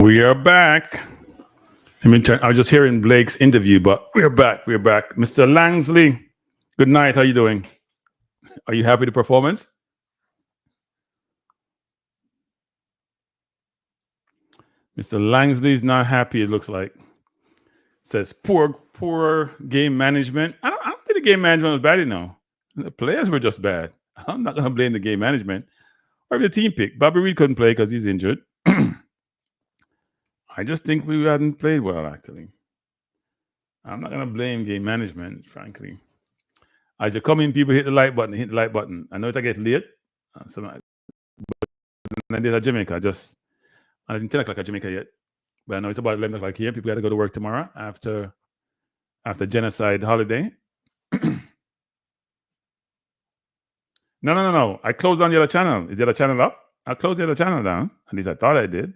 We are back. I was just hearing Blake's interview, but we're back. We're back. Mr. Langsley, good night. How you doing? Are you happy with the performance? Mr. Langsley's not happy, it looks like. Says poor game management. I don't think the game management was bad, you know. The players were just bad. I'm not going to blame the game management or the team pick. Bobby Reed couldn't play because he's injured. I just think we hadn't played well, actually. I'm not going to blame game management, frankly. As you come in, people hit the like button, hit the like button. I know it I get late. So I did a Jamaica. I didn't 10 o'clock at Jamaica yet. But I know it's about 11 o'clock here. People got to go to work tomorrow after genocide holiday. No. I closed down the other channel. Is the other channel up? I closed the other channel down. At least I thought I did.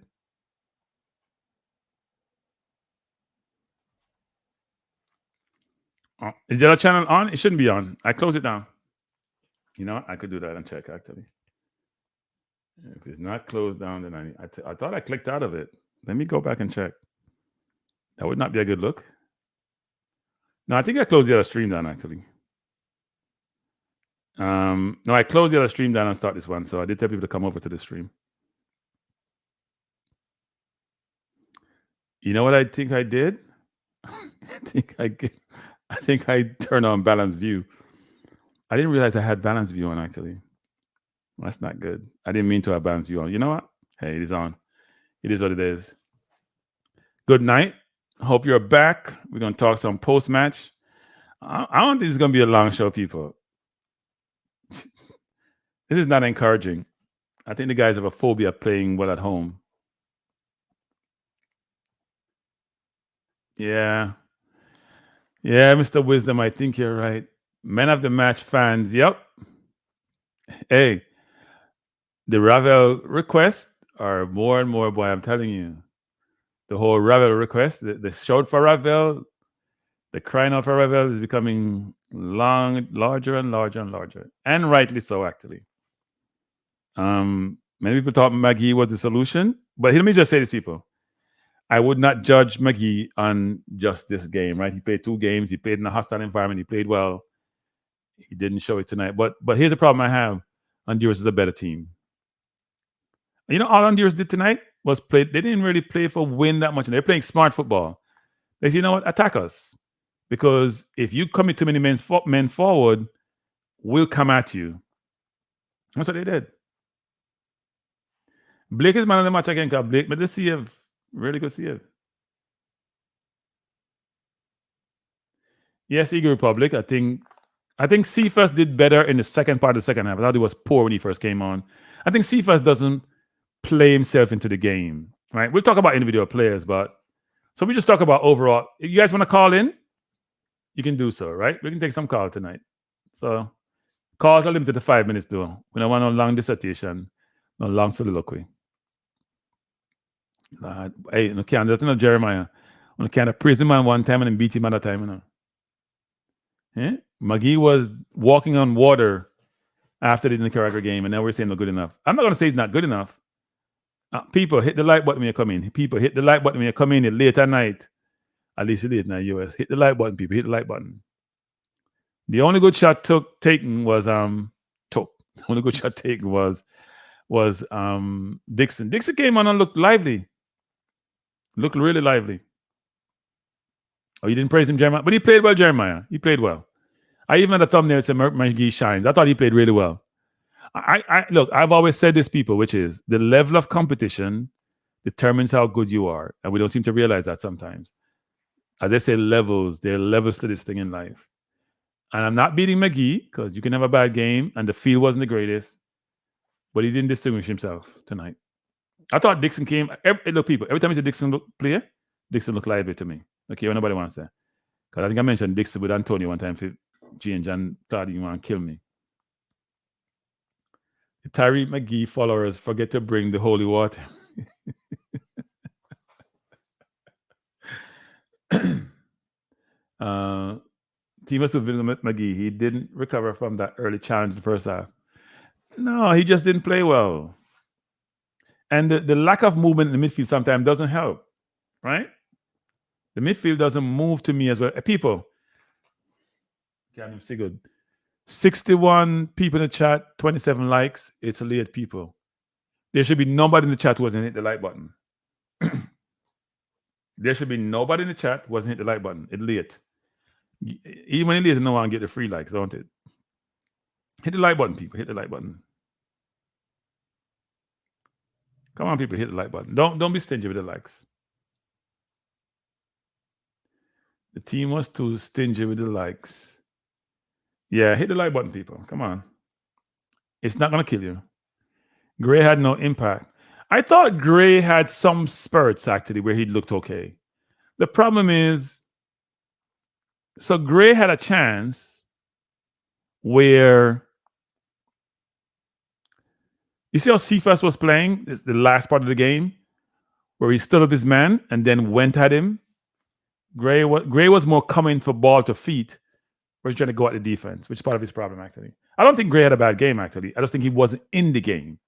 Is the other channel on? It shouldn't be on. I closed it down. You know what? I could do that and check, actually. If it's not closed down, then I thought I clicked out of it. Let me go back and check. That would not be a good look. No, I think I closed the other stream down, actually. No, I closed the other stream down and start this one. So I did tell people to come over to the stream. You know what I think I did? I think I turned on balance view. I didn't realize I had balance view on, actually. That's not good. I didn't mean to have balance view on. You know what? Hey, it is on. It is what it is. Good night. Hope you're back. We're going to talk some post-match. I don't think it's going to be a long show, people. This is not encouraging. I think the guys have a phobia of playing well at home. Yeah, Mr. Wisdom, I think you're right. Men of the match fans, yep. Hey, the Ravel requests are more and more, boy, I'm telling you. The whole Ravel request, the shout for Ravel, the crying out for Ravel is becoming larger and larger and larger. And rightly so, actually. Many people thought McGee was the solution. But let me just say this, people. I would not judge McGee on just this game, right? He played 2 games. He played in a hostile environment. He played well. He didn't show it tonight. But here's the problem I have. Honduras is a better team. You know, all Honduras did tonight was play. They didn't really play for win that much. They're playing smart football. They say, you know what? Attack us. Because if you commit too many men forward, we'll come at you. That's what they did. Blake is man of the match again, because Blake, but the CF, really good CF. Yes, Eagle Republic. I think Cephas did better in the second part of the second half. I thought he was poor when he first came on. I think Cephas doesn't play himself into the game, right? We'll talk about individual players, but so we just talk about overall. If you guys want to call in, you can do so, right? We can take some call tonight. So calls are limited to 5 minutes, though. We don't want no long dissertation, no long soliloquy. Hey, no can't do no Jeremiah. We can't praise him man one time and then beat him another time, you know. Yeah? McGee was walking on water after the Nicaragua game, and now we're saying not good enough. I'm not going to say he's not good enough. People, hit the like button when you come in. People, hit the like button when you come in late at night. At least late night US. Hit the like button, people. Hit the like button. The only good shot taken was Dixon. Dixon came on and looked lively. Looked really lively. Oh, you didn't praise him, Jeremiah? But he played well, Jeremiah. He played well. I even had a thumbnail that said McGee shines. I thought he played really well. Look, I've always said this, people, which is the level of competition determines how good you are. And we don't seem to realize that sometimes. As they say, levels, there are levels to this thing in life. And I'm not beating McGee because you can have a bad game and the field wasn't the greatest. But he didn't distinguish himself tonight. I thought Dixon came. Look, people, every time you see Dixon play, Dixon looked lively to me. Okay, what nobody wants to say. Because I think I mentioned Dixon with Antonio one time for G and John thought he want to kill me. The Tyree McGee followers forget to bring the holy water. Team must have been with McGee. He didn't recover from that early challenge in the first half. No, he just didn't play well. And the lack of movement in the midfield sometimes doesn't help, right? The midfield doesn't move to me as well. People, Gavin Sigurd, 61 people in the chat, 27 likes. It's a late people. There should be nobody in the chat who hasn't hit the like button. There should be nobody in the chat who hasn't hit the like button. It's late. Even when it's late, no one get the free likes, don't it? Hit the like button, people. Hit the like button. Come on, people, hit the like button. Don't be stingy with the likes. The team was too stingy with the likes. Yeah, hit the like button, people. Come on. It's not going to kill you. Gray had no impact. I thought Gray had some spurts, actually, where he looked okay. The problem is, so Gray had a chance where, you see how Cephas was playing? It's the last part of the game, where he stood up his man and then went at him. Gray was more coming for ball to feet, where he's trying to go at the defense, which is part of his problem, actually. I don't think Gray had a bad game, actually. I just think he wasn't in the game.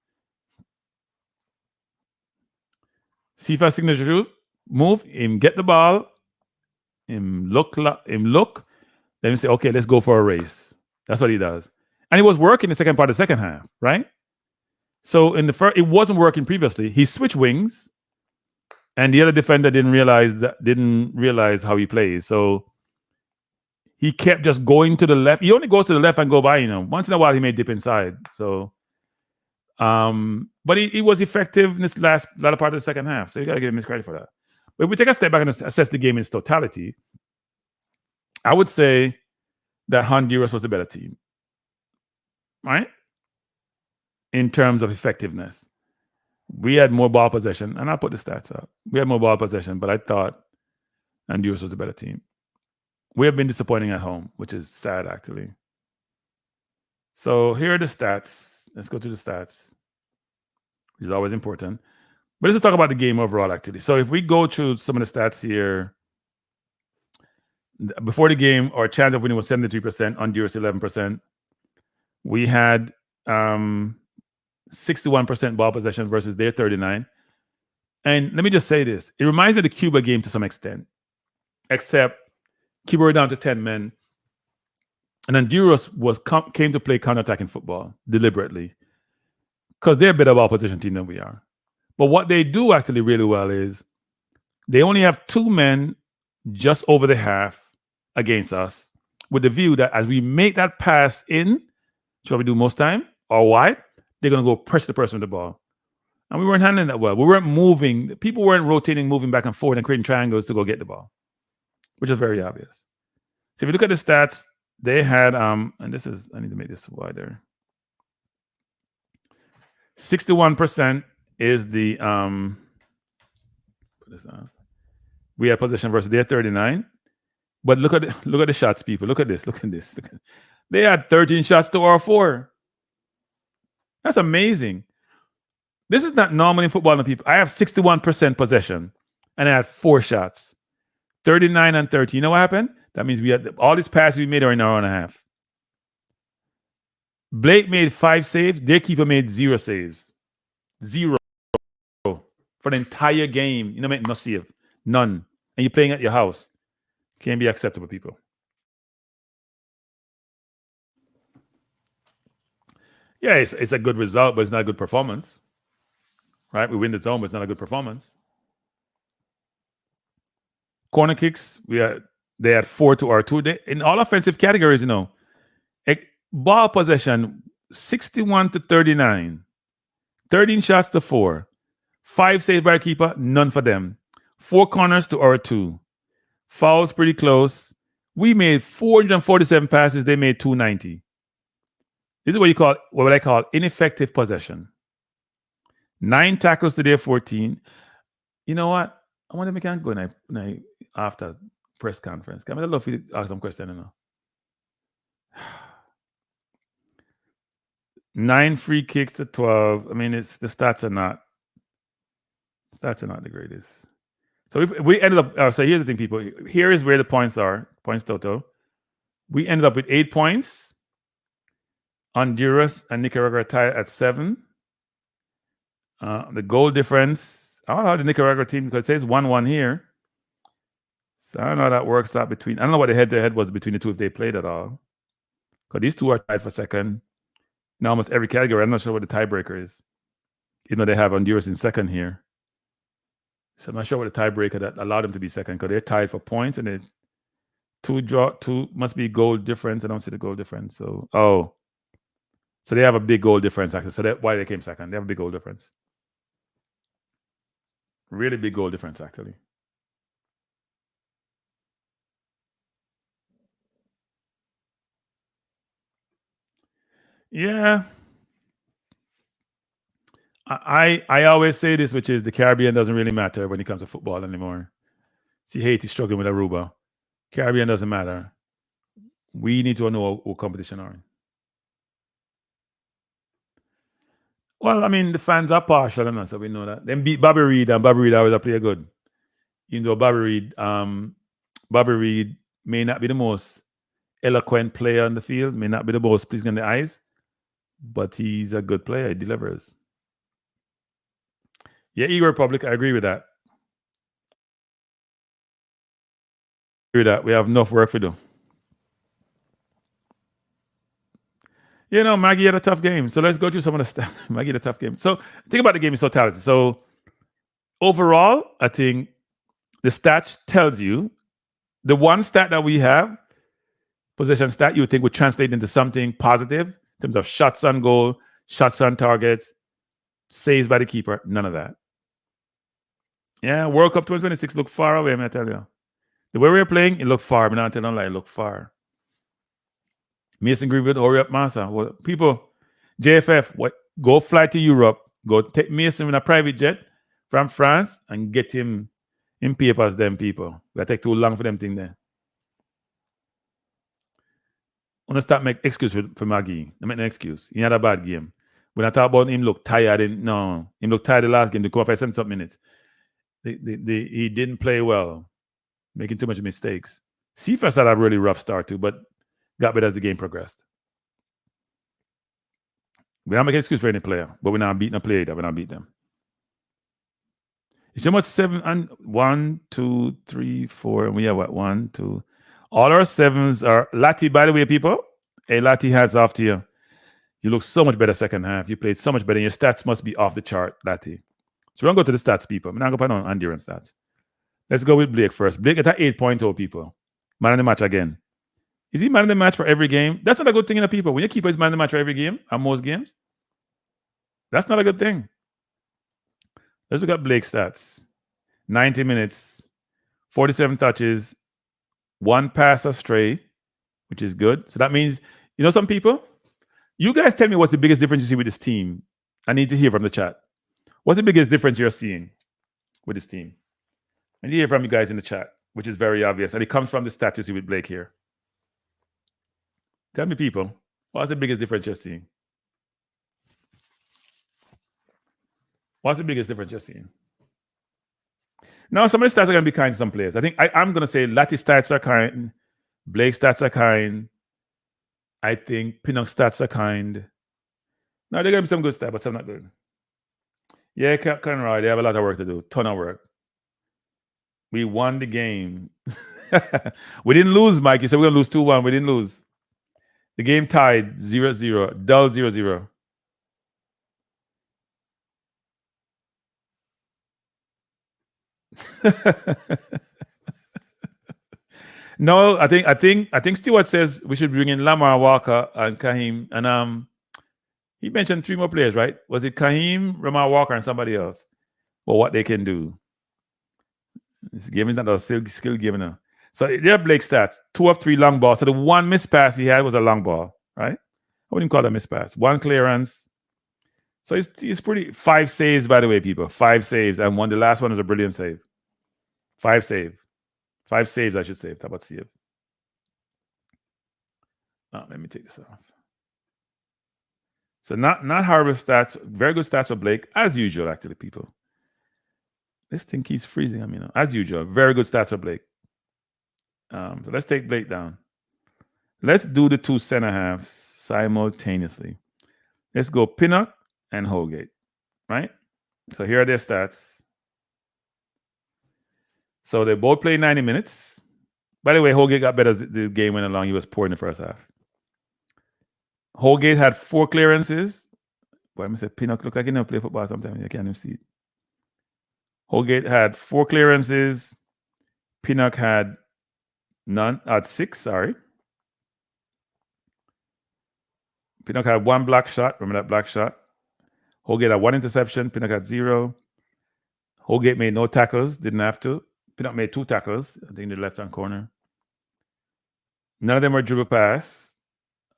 Cephas' signature move, him get the ball, him look, then you say, okay, let's go for a race. That's what he does. And it was working the second part of the second half, right? So in the first, it wasn't working previously. He switched wings, and the other defender didn't realize how he plays. So he kept just going to the left. He only goes to the left and go by, Once in a while, he may dip inside. So, but he was effective in this latter part of the second half. So you got to give him his credit for that. But if we take a step back and assess the game in its totality, I would say that Honduras was the better team, right? In terms of effectiveness. We had more ball possession, and I'll put the stats up. We had more ball possession, but I thought Honduras was a better team. We have been disappointing at home, which is sad, actually. So here are the stats. Let's go to the stats, which is always important. But let's talk about the game overall, actually. So if we go through some of the stats here, before the game, our chance of winning was 73%, Honduras 11%. We had 61% ball possession versus their 39%. And let me just say this. It reminds me of the Cuba game to some extent, except Cuba were down to 10 men. And Honduras came to play counter-attacking football deliberately because they're a better ball position team than we are. But what they do actually really well is they only have 2 men just over the half against us, with the view that as we make that pass in, which is what we do most time, or wide, they're going to go pressure the person with the ball. And we weren't handling that well. We weren't moving. People weren't rotating, moving back and forth and creating triangles to go get the ball, which is very obvious. So if you look at the stats, they had, and this is, I need to make this wider. 61% is the, put this on. We had possession versus their 39. But look at the shots, people. Look at this. They had 13 shots to our 4. That's amazing. This is not normal in football, people. I have 61% possession, and I had 4 shots. 39 and 30. You know what happened? That means we had all these passes we made are in our own half. Blake made 5 saves. Their keeper made 0 saves. 0 for the entire game. No save. None. And you're playing at your house. Can't be acceptable, people. Yeah, it's a good result, but it's not a good performance. Right? We win the zone, but it's not a good performance. Corner kicks, they had 4 to our 2. In all offensive categories, ball possession 61 to 39, 13 shots to 4, 5 saves by the keeper, none for them. 4 corners to our 2. Fouls pretty close. We made 447 passes. They made 290. This is what I call ineffective possession. 9 tackles to their 14. You know what? I wonder if we can go after press conference. Can I love you to ask some questions now? 9 free kicks to 12. I mean, the stats are not the greatest. So we ended up. So here's the thing, people. Here is where the points are. Points total. We ended up with 8 points. Honduras and Nicaragua are tied at 7. The goal difference. I don't know how the Nicaragua team, because it says 1-1 here. So I don't know how that works out between. I don't know what the head-to-head was between the two if they played at all. Because these two are tied for second in almost every category. I'm not sure what the tiebreaker is. Even though they have Honduras in second here. So I'm not sure what the tiebreaker that allowed them to be second, because they're tied for points and two must be goal difference. I don't see the goal difference. So they have a big goal difference actually. So that's why they came second. They have a big goal difference. Really big goal difference actually. Yeah. I always say this, which is the Caribbean doesn't really matter when it comes to football anymore. See, Haiti struggling with Aruba. Caribbean doesn't matter. We need to know what competition are in. Well, I mean, the fans are partial, and so we know that. Them beat Bobby Reed, and Bobby Reed always a player good. Even though Bobby Reed may not be the most eloquent player on the field, may not be the most pleasing in the eyes, but he's a good player. He delivers. Yeah, Eagle Republic, I agree with that. We have enough work to do. You know, Maggie had a tough game. So let's go through some of the stats. Maggie had a tough game. So think about the game in totality. So overall, I think the stats tells you the one stat that we have, possession stat, you would think would translate into something positive in terms of shots on goal, shots on targets, saves by the keeper. None of that. Yeah, World Cup 2026 looked far away, I tell you. The way we were playing, it looked far. But not telling lie, it looked far. Mason Greenwood, hurry up, Massa. Well, people, JFF, go fly to Europe. Go take Mason in a private jet from France and get him in papers, them people. That take too long for them thing there. I'm going to start make excuse for Maggie. I make no excuse. He had a bad game. When I talk about him look tired, him look tired the last game. To come up for 7 minutes. He didn't play well, making too much mistakes. Cephas had a really rough start too, but got better as the game progressed. We don't make an excuse for any player, but we're not beating a player that we're not beat them. It's how much 7 and 1, 2, 3, 4, and we have what 1, 2. All our 7s are Lati. By the way, people, hey Lati, hats off to you. You look so much better second half. You played so much better. Your stats must be off the chart, Lati. So we're gonna go to the stats, people. I'm not gonna put on Honduran stats. Let's go with Blake first. Blake at 8.0, people. Man of the match again. Is he man of the match for every game? That's not a good thing in the people. When your keeper is man of the match for every game, and most games, that's not a good thing. Let's look at Blake's stats. 90 minutes, 47 touches, 1 pass astray, which is good. So that means, some people, you guys tell me what's the biggest difference you see with this team. I need to hear from the chat. What's the biggest difference you're seeing with this team? I need to hear from you guys in the chat, which is very obvious. And it comes from the stats you see with Blake here. Tell me, people, what's the biggest difference you're seeing? What's the biggest difference you're seeing? Now, some of the stats are going to be kind to some players. I think I'm going to say Lati stats are kind. Blake stats are kind. I think Pinnock stats are kind. Now, they're going to be some good stats, but some not good. Yeah, Conroy, they have a lot of work to do. Ton of work. We won the game. We didn't lose, Mike. You said we're going to lose 2-1. We didn't lose. The game tied 0-0. Dull 0-0. No, I think Stewart says we should bring in Lamar Walker and Kahim, and he mentioned 3 more players, right? Was it Kahim, Lamar Walker, and somebody else? Well, what they can do. This game is not a skill game now. So there Blake stats: 2 of 3 long balls. So the 1 missed pass he had was a long ball, right? I wouldn't call that missed pass. 1 clearance. So he's pretty 5 saves, by the way, people. 5 saves, and the last one was a brilliant save. 5 saves, I should say. How about save? Let me take this off. So not horrible stats. Very good stats for Blake, as usual, actually, people. This thing keeps freezing. As usual, very good stats for Blake. So let's take Blake down. Let's do the 2 center halves simultaneously. Let's go Pinnock and Holgate, right? So here are their stats. So they both played 90 minutes. By the way, Holgate got better as the game went along. He was poor in the first half. Holgate had 4 clearances. Boy, I said Pinnock look like he never play football sometimes. You can't even see it. Holgate had 4 clearances. Pinnock had none. Had 6, sorry. Pinnock had 1 block shot. Remember that block shot? Holgate had 1 interception. Pinnock had 0. Holgate made no tackles. Didn't have to. Pinnock made 2 tackles, I think, in the left-hand corner. None of them were dribble pass.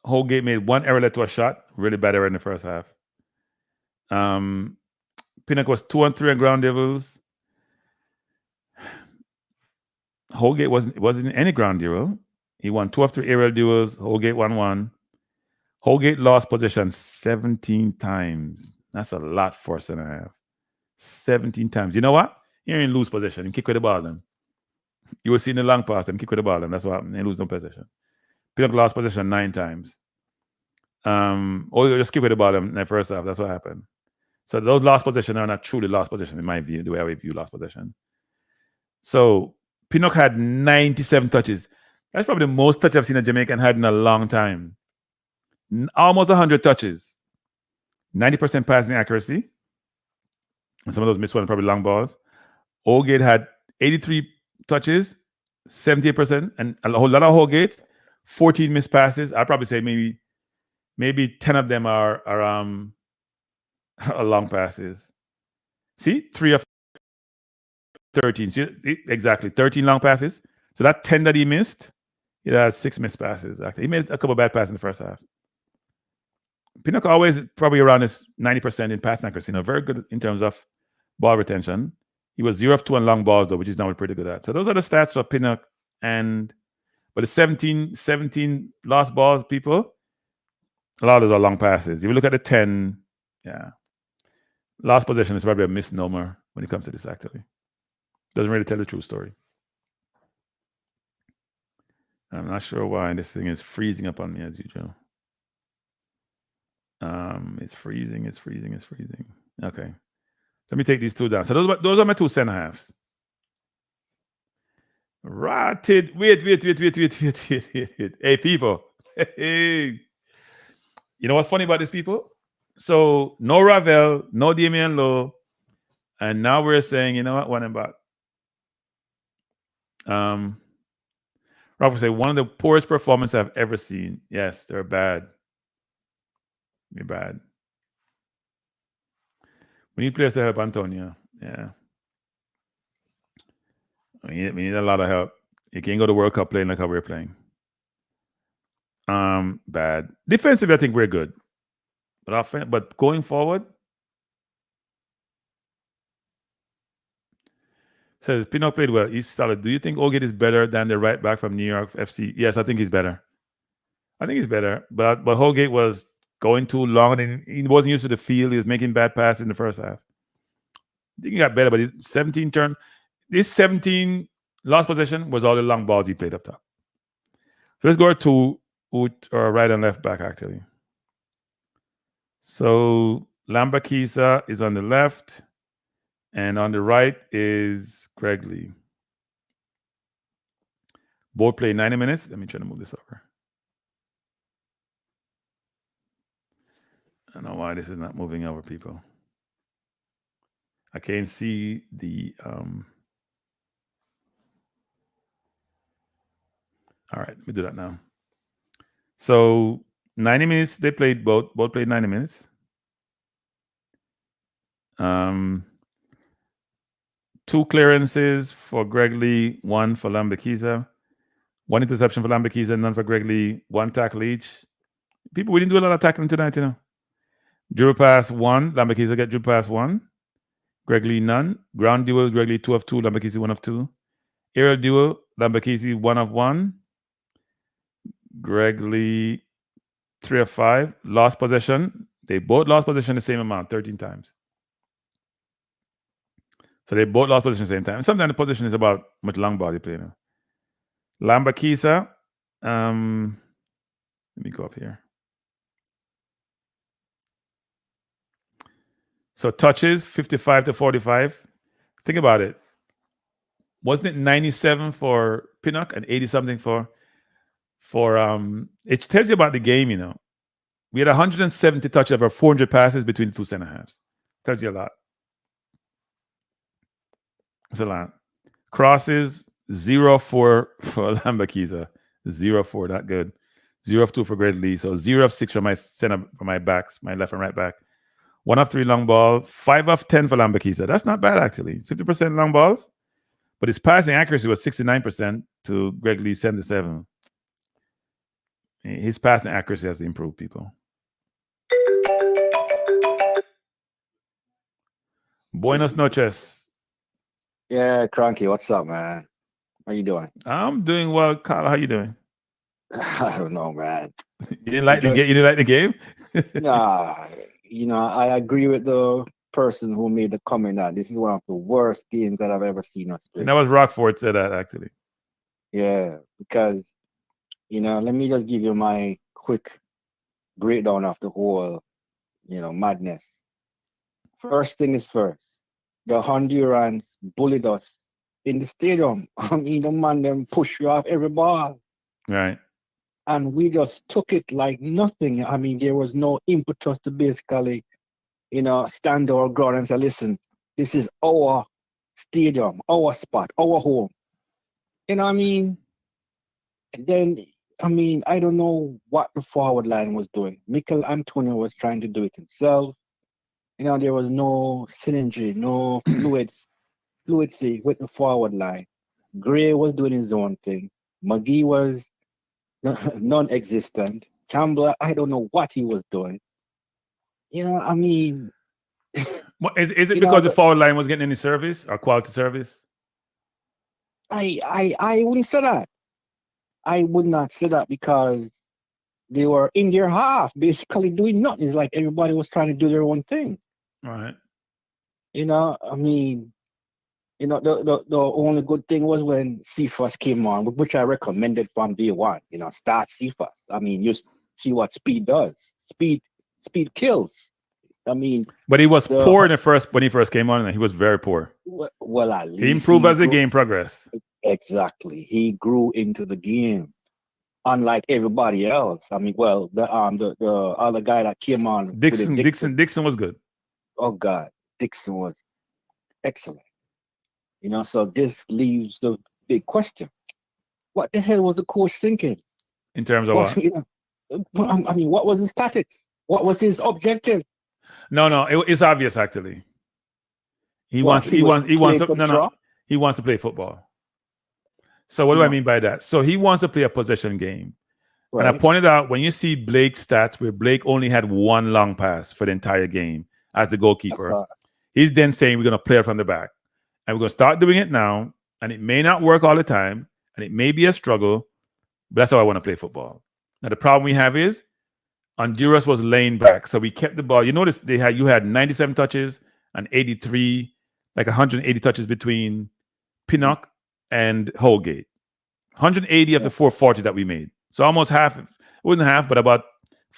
Holgate made 1 error led to a shot. Really bad error in the first half. Pinnock was 2-3 on ground devils. Holgate wasn't in any ground duel. He won 2 of 3 aerial duels. Holgate won 1. Holgate lost possession 17 times. That's a lot for a center half. 17 times. You know what? He didn't lose possession. He kick with the ball then. You will see in the long pass and kick with the ball then. That's what happened. They lose no possession. Pinnock lost possession 9 times. Or just kick with the ball in the first half. That's what happened. So those lost possession are not truly lost possession in my view, the way I view lost possession. So Pinnock had 97 touches. That's probably the most touch I've seen a Jamaican had in a long time. Almost 100 touches. 90% passing accuracy. And some of those missed ones, probably long balls. Holgate had 83 touches, 78%, and a whole lot of Holgate, 14 missed passes. I'd probably say maybe 10 of them are long passes. See, 3 of 13. See, exactly, 13 long passes. So that 10 that he missed, he had 6 missed passes. Actually, he made a couple of bad passes in the first half. Pinnock always probably around his 90% in passing accuracy. Very good in terms of ball retention. He was 0 of 2 on long balls though, which is now pretty good at. So those are the stats for Pinnock. But the 17 lost balls, people, a lot of those are long passes. If you look at the 10, lost possession is probably a misnomer when it comes to this, actually. Doesn't really tell the true story. I'm not sure why this thing is freezing up on me as usual. It's freezing. Okay. Let me take these 2 down. So those are my 2 center halves. Rotted. Wait. Hey, people. Hey. You know what's funny about these people? So no Ravel, no Damian Lowe, and now we're saying, you know what? What about? Rob would say one of the poorest performances I've ever seen. Yes, they're bad. They're bad. We need players to help Antonio. Yeah. We need a lot of help. You can't go to World Cup playing like how we're playing. Bad. Defensively, I think we're good. But going forward, says Pinnock played well. He's solid. Do you think Holgate is better than the right back from New York FC? Yes, I think he's better. But Holgate was going too long and he wasn't used to the field. He was making bad passes in the first half. I think he got better, but 17 turn. This 17 lost possession was all the long balls he played up top. So let's go to right and left back, actually. So Lambakisa is on the left, and on the right is Greg Lee. Both play 90 minutes. Let me try to move this over. I don't know why this is not moving over, people. I can't see the all right, let me do that now. So 90 minutes, they played both played 90 minutes. 2 clearances for Greg Lee, 1 for Lambekiza, 1 interception for Lambekiza, none for Greg Lee, 1 tackle each. People, we didn't do a lot of tackling tonight, you know. Dribble pass 1, Lambekiza get dribble pass 1. Greg Lee none. Ground duels, Greg Lee 2 of 2, Lambekiza 1 of 2. Aerial duel, Lambekiza 1 of 1. Greg Lee 3 of 5. Lost possession. They both lost possession the same amount, 13 times. So they both lost possession at the same time. Sometimes the position is about much long ball they play now. Lambekiza. Let me go up here. So touches 55 to 45. Think about it. Wasn't it 97 for Pinnock and 80 something for it tells you about the game, We had 170 touches over 400 passes between the two center halves. Tells you a lot. It's a lot. Crosses 0 for Lambakiza. 0 for not good. 0 of 2 for Greg Lee. So 0 of 6 for my center, for my backs, my left and right back. 1 of 3 long ball. 5 of 10 for Lambakiza. That's not bad actually. 50% long balls. But his passing accuracy was 69% to Greg Lee 77. His passing accuracy has improved, people. Buenos noches. Yeah, Kranky, what's up, man? How you doing? I'm doing well. Kyle, how you doing? I don't know, man. You didn't like the game? You didn't like the game? Nah, I agree with the person who made the comment that this is one of the worst games that I've ever seen us play. And that was Rockford said that actually. Yeah, because let me just give you my quick breakdown of the whole, madness. First thing is first. The Hondurans bullied us in the stadium. I mean, the man them push you off every ball. Right. And we just took it like nothing. I mean, there was no impetus to basically, stand our ground and say, listen, this is our stadium, our spot, our home. I mean? And then, I don't know what the forward line was doing. Mikel Antonio was trying to do it himself. There was no synergy, no fluidity with the forward line. Gray was doing his own thing. McGee was non-existent. Campbell, I don't know what he was doing. Well, is it because the forward line was getting any service or quality service? I wouldn't say that. I would not say that because they were in their half, basically doing nothing. It's like everybody was trying to do their own thing. Right. The only good thing was when Cephas came on, which I recommended from day one. Start Cephas. You see what speed does. Speed kills. But he was poor when he first came on, and he was very poor. Well, at least he improved as the game progressed. Exactly, he grew into the game, unlike everybody else. The other guy that came on, Dixon was good. Oh God, Dixon was excellent. So this leaves the big question: what the hell was the coach thinking? In terms of what? What was his tactics? What was his objective? No, it's obvious actually. He wants to play football. So what do I mean by that? So he wants to play a possession game. Right. And I pointed out when you see Blake's stats where Blake only had one long pass for the entire game as the goalkeeper, he's then saying we're going to play it from the back. And we're going to start doing it now. And it may not work all the time. And it may be a struggle. But that's how I want to play football. Now, the problem we have is Honduras was laying back. So we kept the ball. You notice you had 97 touches and 83, like 180 touches between Pinnock and Holgate. 180 of the 440 that we made. So almost half, wasn't half, but about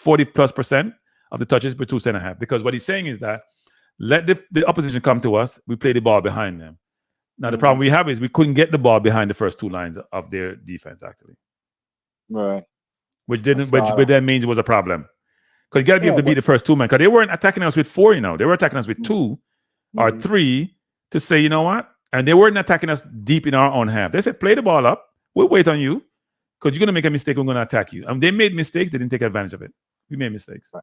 40+% of the touches were 2 center half. Because what he's saying is that let the opposition come to us, we play the ball behind them. Now, the problem we have is we couldn't get the ball behind the first two lines of their defense, actually. Right. Which then means it was a problem. Because you got to be able to beat the first two men. Because they weren't attacking us with 4, They were attacking us with 2 or 3 to say, you know what? And they weren't attacking us deep in our own half. They said, play the ball up. We'll wait on you. Because you're going to make a mistake, we're going to attack you. They made mistakes. They didn't take advantage of it. We made mistakes.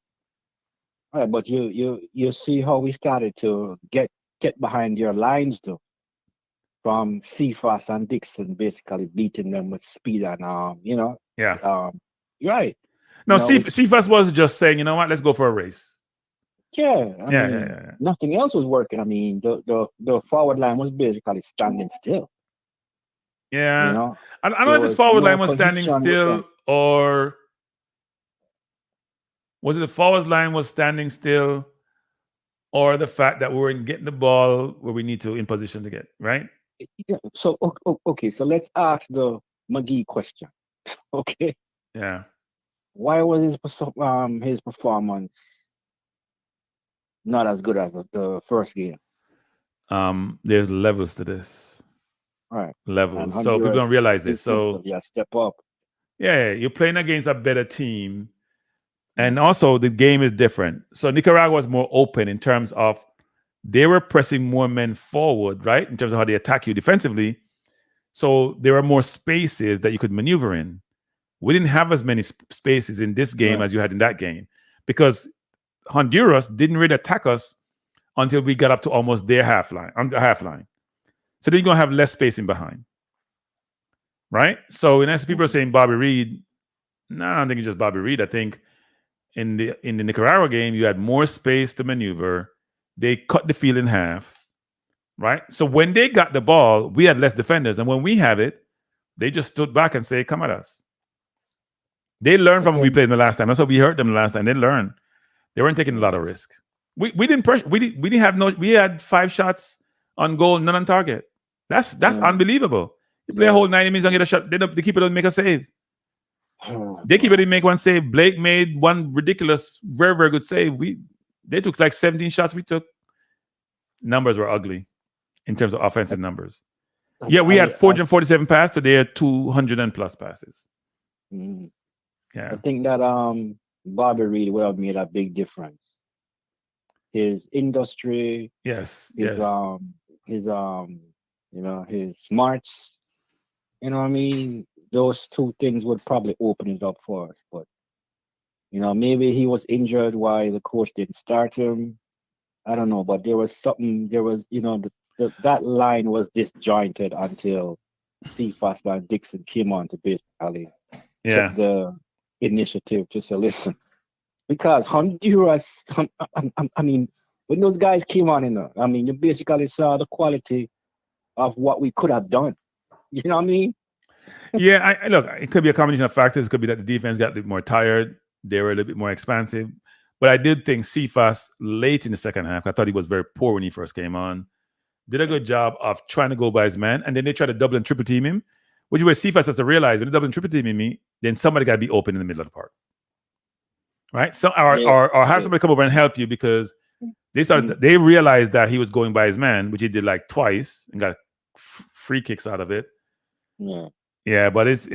Right, but you see how we started to get behind your lines, though. From Cephas and Dixon basically beating them with speed and Yeah. Right. No, Cephas was just saying, you know what, let's go for a race. Yeah. Nothing else was working. The forward line was basically standing still. Yeah. I don't know if his forward line was standing still or was it the forward line was standing still or the fact that we weren't getting the ball where we need to in position to get, right? Yeah. So, okay. So let's ask the McGee question. Okay. Yeah. Why was his performance not as good as the first game. There's levels to this. All right. And Levels. So people Honduras don't realize this. instinctive, So yeah, step up. yeah, you're playing against a better team. And also the game is different. So Nicaragua was more open in terms of they were pressing more men forward, right? In terms of how they attack you defensively. So there were more spaces that you could maneuver in. We didn't have as many spaces in this game Right. as you had in that game because Honduras didn't really attack us until we got up to almost their half line, on the half line. So then you're gonna have less spacing behind, right? So in essence, people are saying Bobby Reed. No, I don't think it's just Bobby Reed. I think in the Nicaragua game, you had more space to maneuver. They cut the field in half, right? So when they got the ball, we had less defenders, and when we had it, they just stood back and say, "Come at us." They learned from what we played in the last time. That's how we hurt them the last time. They learned. They weren't taking a lot of risk. We didn't pressure. We didn't have no. We had 5 shots on goal, none on target. That's unbelievable. You play a whole 90 minutes and get a shot. The keeper doesn't make a save. The keeper didn't make one save. Blake made one ridiculous, very, very good save. They took like 17 shots. We took. Numbers were ugly in terms of offensive numbers. Yeah, we had 447 passes. Today, 200 and plus passes. Yeah, I think that Bobby Reed would have made a big difference. His industry, yes, his his smarts, you know what I mean? Those two things would probably open it up for us. But maybe he was injured why the coach didn't start him. I don't know, but there was something. There was, that line was disjointed until Cephas and Dixon came on to basically take the initiative to say, listen, because Honduras, I mean, when those guys came on you basically saw the quality of what we could have done. You know what I mean? Yeah, I look, it could be a combination of factors. It could be that the defense got a little more tired. They were a little bit more expansive. But I did think Cephas late in the second half, I thought he was very poor when he first came on. Did a good job of trying to go by his man. And then they tried to double and triple team him, which is where Cephas has to realize when they double and triple team me, then somebody got to be open in the middle of the park. Right? So or have somebody come over and help you because they realized that he was going by his man, which he did like twice and got free kicks out of it. Yeah, but it's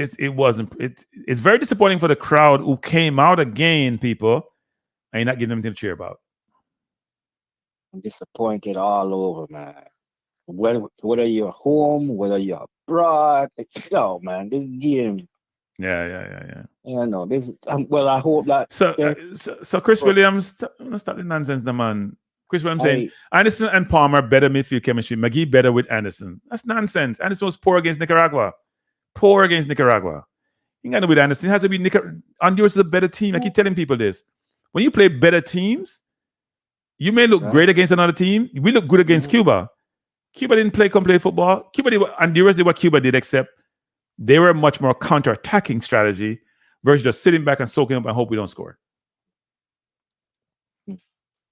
very disappointing for the crowd who came out again, people, and you're not giving them anything to cheer about. I'm disappointed all over, man. Whether you're home, whether you're abroad, man, this game. Yeah. Yeah, no, this. Well, I hope that. So Chris Williams, I'm gonna stop the nonsense, the man. Chris Williams saying Anderson and Palmer better midfield chemistry. McGee better with Anderson. That's nonsense. Anderson was poor against Nicaragua. You ain't got to be Anderson. It has to be Honduras is a better team. I keep telling people this. When you play better teams, you may look great against another team. We look good against Cuba. Cuba didn't play complete football. Honduras did what Cuba did, except they were a much more counter-attacking strategy versus just sitting back and soaking up and hope we don't score.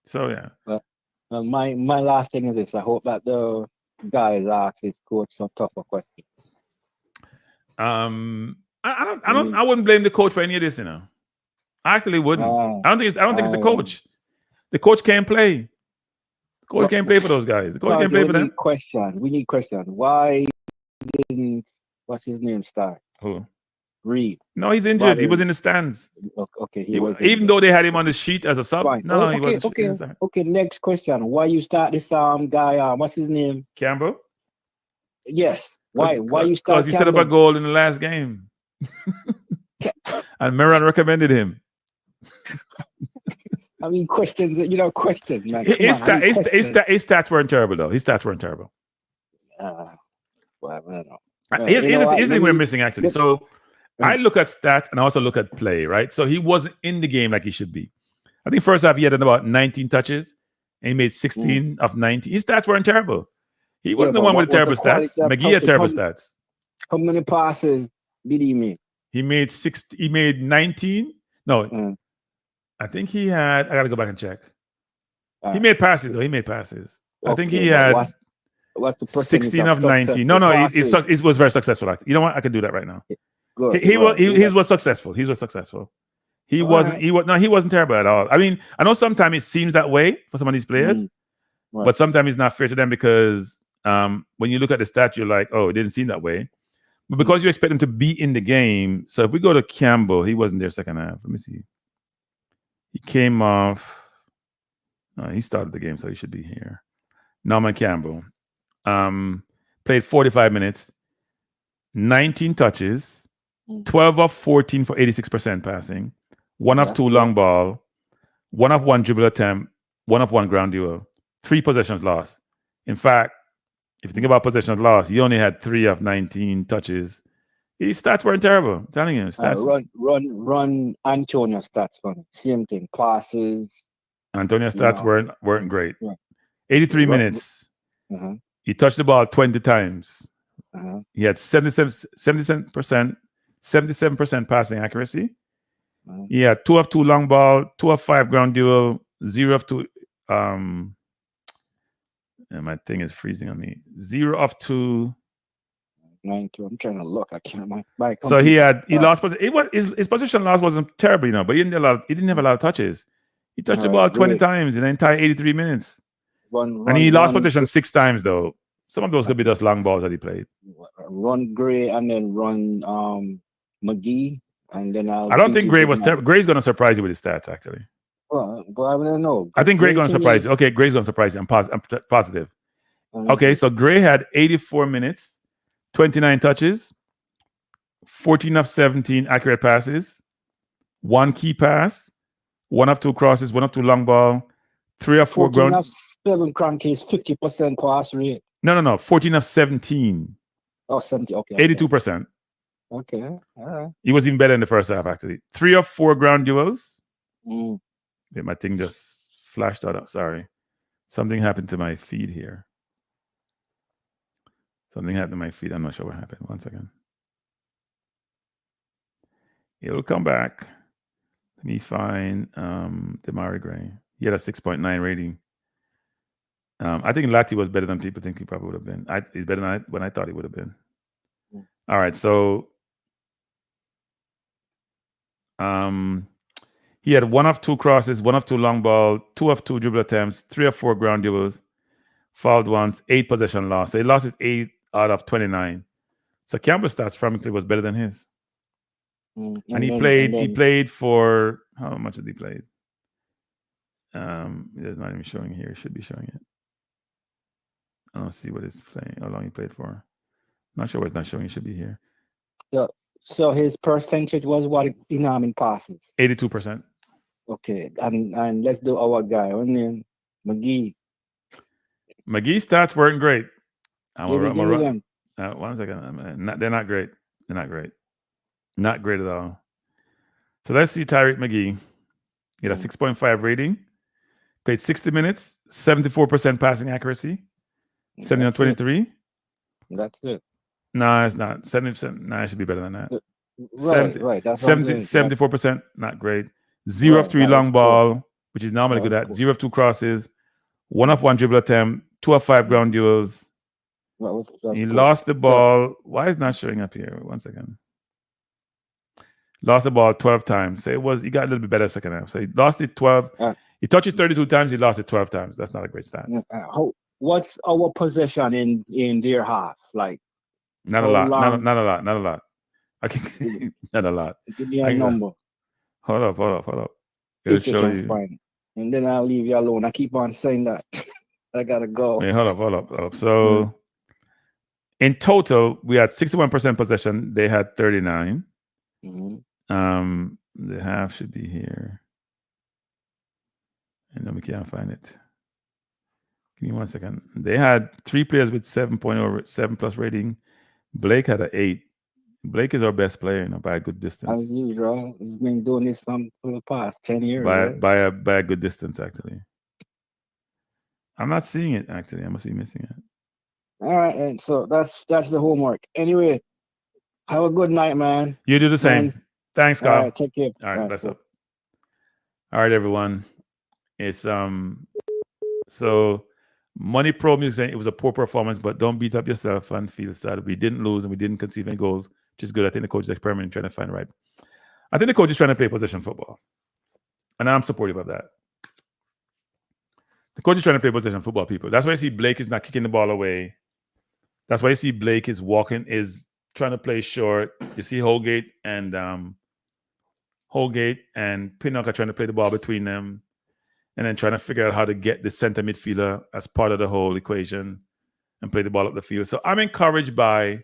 So yeah. Well, my last thing is this. I hope that the guys ask his coach some tougher questions. I wouldn't blame the coach for any of this, I actually wouldn't. I don't think it's the coach. The coach can't play. The coach can't play for those guys. The coach can't play for them. We need questions. Why didn't what's his name start? Who? Reed. No, he's injured. He was in the stands. Okay, he was even though they had him on the sheet as a sub. Fine. No, he wasn't. Okay, next question. Why you start this guy? What's his name? Campbell? Yes. Why you start? Because he set up a goal in the last game. And Meron recommended him. I mean, questions, questions, man. His stats weren't terrible, though. His stats weren't terrible. Well, I don't know. Here's the thing we're missing, actually. So I look at stats and I also look at play, right? So he wasn't in the game like he should be. I think first half he had about 19 touches and he made 16 of 19. His stats weren't terrible. He wasn't the one with the terrible stats. McGee had terrible stats. How many passes did he make? He made 19. No, I think he had. I got to go back and check. He made passes, though. He made passes. Okay, I think he had what's the 16 of 19. No, it was very successful. You know what? I can do that right now. He was successful. He was successful. He All wasn't. right. He wasn't terrible at all. I mean, I know sometimes it seems that way for some of these players, Right. but sometimes it's not fair to them because when you look at the stat, you're like, oh, it didn't seem that way. But because you expect them to be in the game, so if we go to Campbell, he wasn't there second half. Let me see. He came off. He started the game, so he should be here. Norman Campbell played 45 minutes, 19 touches, 12 of 14 for 86% passing, 1 of 2 long ball, 1 of 1 dribble attempt, 1 of 1 ground duel, 3 possessions lost. In fact, if you think about possessions lost, he only had 3 of 19 touches. His stats weren't terrible. I'm telling you, stats. Run Antonio stats for me. Same thing. Passes. Antonio's stats weren't great. Yeah. 83 minutes. He touched the ball 20 times. He had 77% passing accuracy. He had 2 of 2 long ball, 2 of 5 ground duel, 0 of 2. And my thing is freezing on me. 0 of 2. 92. I'm trying to look. I can't. So he lost. His position loss wasn't terrible, but he didn't have a lot of touches. He touched the ball 20 times in the entire 83 minutes. And he lost position 6 times though. Some of those could be just long balls that he played. Run Gray and then run McGee, and then I don't think Gray was terrible. Gray's going to surprise you with his stats actually. Well, I don't know. I think Gray's going to surprise you. Okay, Gray's going to surprise you. I'm positive. Okay, so Gray had 84 minutes. 29 touches, 14 of 17 accurate passes, 1 key pass, 1 of 2 crosses, 1 of 2 long ball, 3 of 4 ground. 14 of 7 Kranky is 50% pass rate. No. 14 of 17. Oh, 70. Okay. 82%. Okay. All right. He was even better in the first half, actually. 3 of 4 ground duels. Yeah, my thing just flashed out. Sorry. Something happened to my feed here. Something happened to my feed. I'm not sure what happened. 1 second. It'll come back. Let me find Demari Gray. He had a 6.9 rating. I think Lati was better than people think he probably would have been. He's better than when I thought he would have been. All right, so he had 1 of 2 crosses, 1 of 2 long ball, 2 of 2 dribble attempts, 3 of 4 ground duels, fouled once, 8 possession loss. So he lost his 8 out of 29. So Campbell's stats frankly was better than his. And he played for how much did he play? It's not even showing here. It should be showing it. I don't see what it's playing. How long he played for? I'm not sure why it's not showing. It should be here. So his percentage was what in passes? 82%. Okay, and let's do our guy. And then McGee. McGee's stats weren't great. Them. 1 second. They're not great. They're not great. Not great at all. So let's see Tyreek McGee. He had a 6.5 rating. Played 60 minutes, 74% passing accuracy, 70 on 23. That's it. No, it's not. 70%. No, it should be better than that. Right. That's 74%, not great. 0 of 3 long ball, which is normally good at. Cool. 0 of 2 crosses, 1 of 1 dribble attempt, 2 of 5 ground duels. He lost the ball. Why is it not showing up here? 1 second. Lost the ball 12 times. So he got a little bit better second half. So he lost it 12. He touched it 32 times. He lost it 12 times. That's not a great stat. What's our possession in their half? Like not a lot. Not a lot. Okay, not a lot. Give me a number. Hold up. It'll show you. Fine. And then I'll leave you alone. I keep on saying that. I gotta go. Wait, hold up. So in total, we had 61% possession. They had 39. The half should be here. And then we can't find it. Give me 1 second. They had 3 players with 7+ rating. Blake had an 8. Blake is our best player, by a good distance. As usual, he's been doing this for the past 10 years. By a good distance, actually. I'm not seeing it, actually. I must be missing it. All right, and so that's the homework. Anyway, have a good night, man. You do the same. Man. Thanks, Kyle. All right, take care. All right, bless up. All right, everyone. It's so Money Pro Music, it was a poor performance, but don't beat up yourself and feel sad. We didn't lose and we didn't conceive any goals, which is good. I think the coach is experimenting trying to find right. I think the coach is trying to play possession football, and I'm supportive of that. The coach is trying to play possession football, people. That's why you see Blake is not kicking the ball away. That's why you see Blake is trying to play short. You see Holgate and Pinnock are trying to play the ball between them, and then trying to figure out how to get the center midfielder as part of the whole equation and play the ball up the field. So I'm encouraged by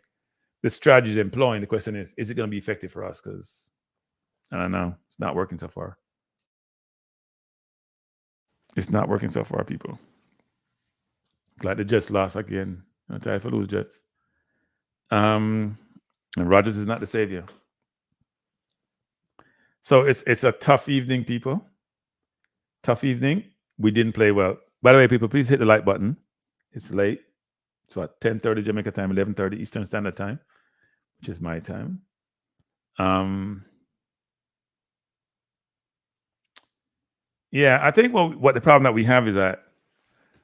the strategies they're employing. The question is it going to be effective for us? Because I don't know. It's not working so far. It's not working so far, people. Glad the Jets lost again. I'm tired for lose Jets. And Rodgers is not the savior. So it's a tough evening, people. Tough evening. We didn't play well. By the way, people, please hit the like button. It's late. It's what, 10:30 Jamaica time, 11:30 Eastern Standard Time, which is my time. Yeah, I think what the problem that we have is that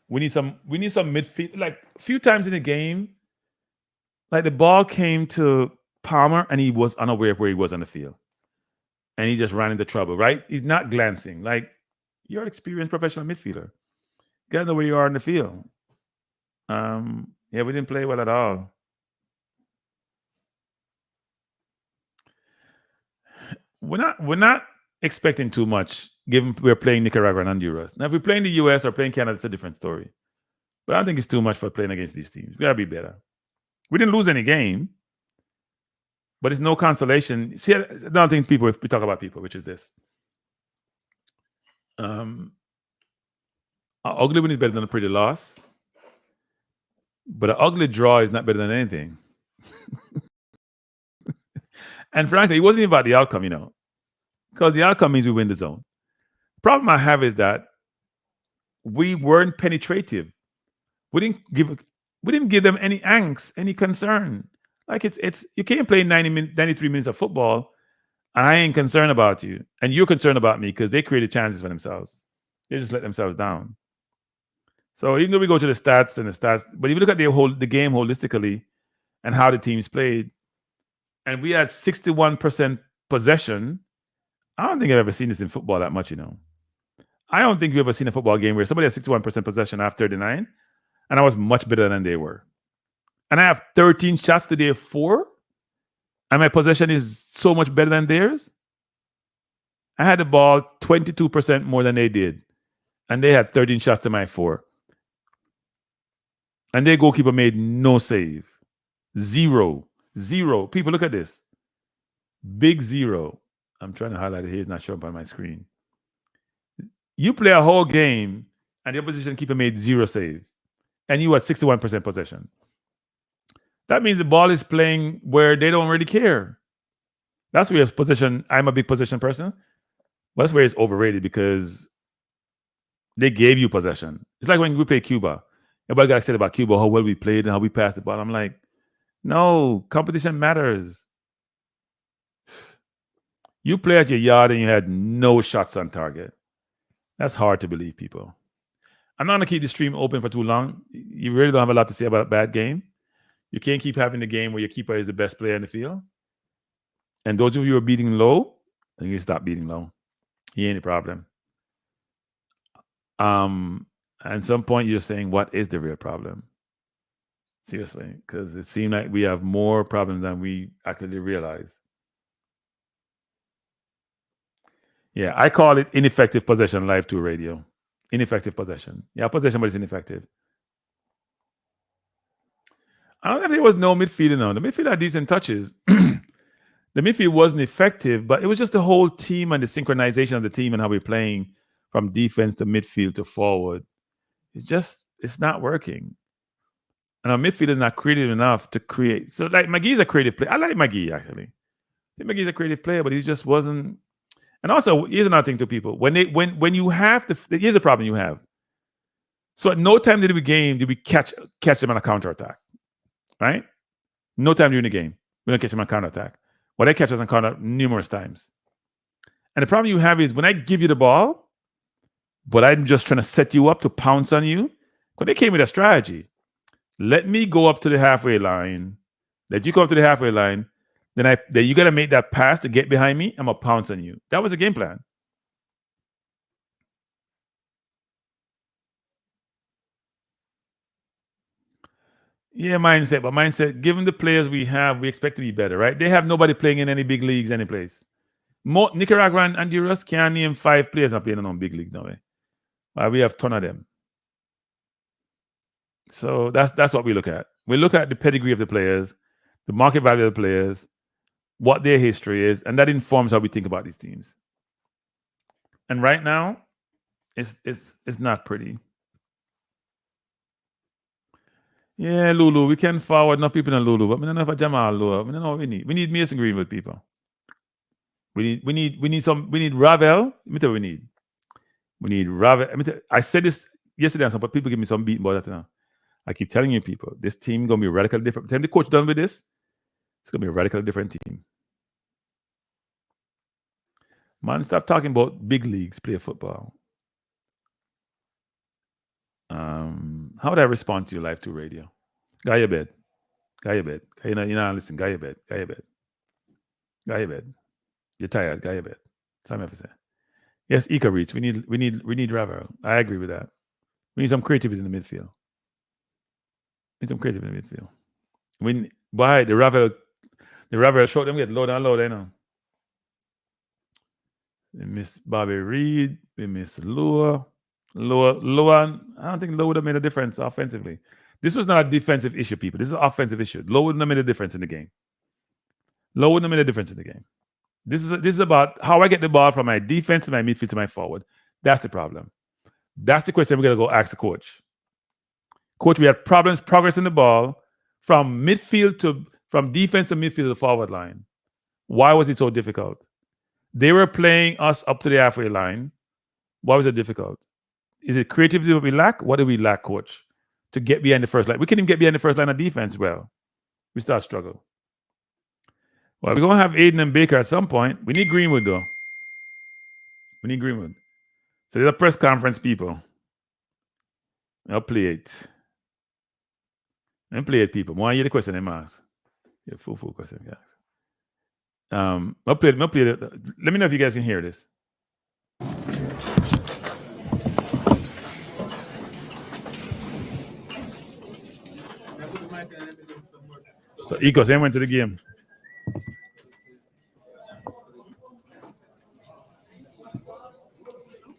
we need some midfield. Like a few times in the game, like the ball came to Palmer and he was unaware of where he was on the field. And he just ran into trouble, right? He's not glancing. Like, you're an experienced professional midfielder. Get to know where you are in the field. Yeah, we didn't play well at all. We're not expecting too much, given we're playing Nicaragua and Honduras. Now, if we're playing the US or playing Canada, it's a different story. But I don't think it's too much for playing against these teams. We gotta be better. We didn't lose any game, but it's no consolation. See, I don't think we talk about people, which is this. An ugly win is better than a pretty loss, but an ugly draw is not better than anything. And frankly, it wasn't even about the outcome, because the outcome means we win the zone. The problem I have is that we weren't penetrative. We didn't give them any angst, any concern. Like it's you can't play 93 minutes of football, and I ain't concerned about you, and you're concerned about me because they created chances for themselves. They just let themselves down. So even though we go to the stats, but if you look at the game holistically and how the teams played, and we had 61% possession, I don't think I've ever seen this in football that much, I don't think you've ever seen a football game where somebody had 61% possession after 39, and I was much better than they were. And I have 13 shots to their 4, and my possession is so much better than theirs. I had the ball 22% more than they did, and they had 13 shots to my 4. And their goalkeeper made no save. Zero. People, look at this. Big 0. I'm trying to highlight it here. It's not showing up on my screen. You play a whole game, and the opposition keeper made 0 save, and you had 61% possession. That means the ball is playing where they don't really care. That's where possession. I'm a big possession person, but that's where it's overrated because they gave you possession. It's like when we play Cuba. Everybody got excited about Cuba, how well we played and how we passed the ball. I'm like, no, competition matters. You play at your yard and you had no shots on target. That's hard to believe, people. I'm not going to keep the stream open for too long. You really don't have a lot to say about a bad game. You can't keep having the game where your keeper is the best player in the field. And those of you who are beating low, then you stop beating low. He ain't a problem. At some point, you're saying, what is the real problem? Seriously, because it seems like we have more problems than we actually realize. Yeah, I call it ineffective possession live to radio. Ineffective possession. Yeah, possession, but it's ineffective. I don't think there was no midfield now. The midfield had decent touches. The midfield wasn't effective, but it was just the whole team and the synchronization of the team and how we're playing from defense to midfield to forward. It's not working. And our midfield is not creative enough to create. So, like, McGee's a creative player. I like McGee, actually. I think McGee's a creative player, but he just wasn't. And also, here's another thing to people. When you have to, here's the problem you have. So at no time did we catch them on a counterattack, right? No time during the game. We don't catch them on counterattack. Well, they catch us on counter numerous times. And the problem you have is when I give you the ball, but I'm just trying to set you up to pounce on you, because they came with a strategy. Let me go up to the halfway line. Let you go up to the halfway line. then you got to make that pass to get behind me. I'm going to pounce on you. That was the game plan. Yeah, mindset. But mindset, given the players we have, we expect to be better, right? They have nobody playing in any big leagues, any place. Nicaragua and Honduras can't name 5 players not playing in big league, no way. We have a ton of them. So that's what we look at. We look at the pedigree of the players, the market value of the players, what their history is, and that informs how we think about these teams. And right now, it's not pretty. Yeah, Lulu, we can forward enough people in Lulu, but we don't know if a Jamal Lulu. We don't know what we need. We need Mason Greenwood people. We need Ravel. Let me tell you what we need. We need Ravel. I said this yesterday, but people give me some beating about that now. I keep telling you people, this team gonna be radically different. By the time the coach done with this, it's gonna be a radically different team. Man, stop talking about big leagues play football. How would I respond to your Live 2 radio? Go your bed. You know, listen, go your bed. You're tired, go your bed. That's what I have to say. Yes, Ika Reach. We need Ravel. I agree with that. We need some creativity in the midfield. Why the Ravel short them get lower and lower, you know. We miss Bobby Reed. We miss Lua. I don't think Lowe would have made a difference offensively. This was not a defensive issue, people. This is an offensive issue. Lowe wouldn't have made a difference in the game. This is about how I get the ball from my defense to my midfield to my forward. That's the problem. That's the question we're going to go ask the coach. Coach, we had problems progressing the ball from defense to midfield to the forward line. Why was it so difficult? They were playing us up to the halfway line. Why was it difficult? Is it creativity that we lack? What do we lack, coach, to get behind the first line? We can't even get behind the first line of defense well. We start struggle. Well, we're going to have Aiden and Baker at some point. We need Greenwood, though. So there's a press conference, people. I'll play it. People. Why hear the question I'm asked? Yeah, full question, guys. I'll play it. Let me know if you guys can hear this. So Ecos went to the game.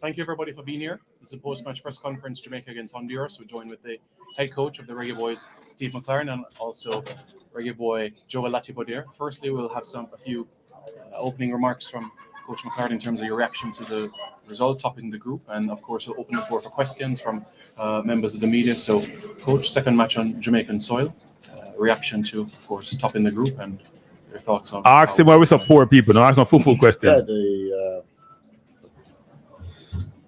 Thank you everybody for being here. This is a post-match press conference, Jamaica against Honduras. We're joined with the head coach of the Reggae Boys, Steve McLaren, and also Reggae Boy Joe Latibodir. Firstly, we'll have a few opening remarks from Coach McLaren in terms of your reaction to the result, topping the group, and of course we'll open the floor for questions from members of the media. So, Coach, second match on Jamaican soil, reaction to, of course, topping the group, and your thoughts on. Ask him why we support people. No, ask no full question. Yeah,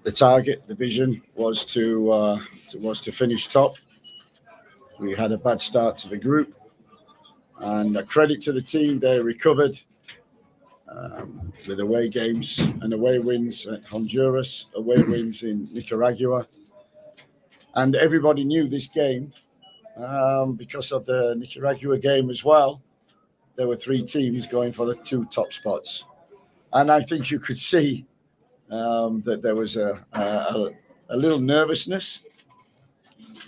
the target, the vision was to finish top. We had a bad start to the group, and a credit to the team, they recovered with away games and away wins at Honduras, away wins in Nicaragua, and everybody knew this game because of the Nicaragua game as well. There were 3 teams going for the 2 top spots, and I think you could see that there was a little nervousness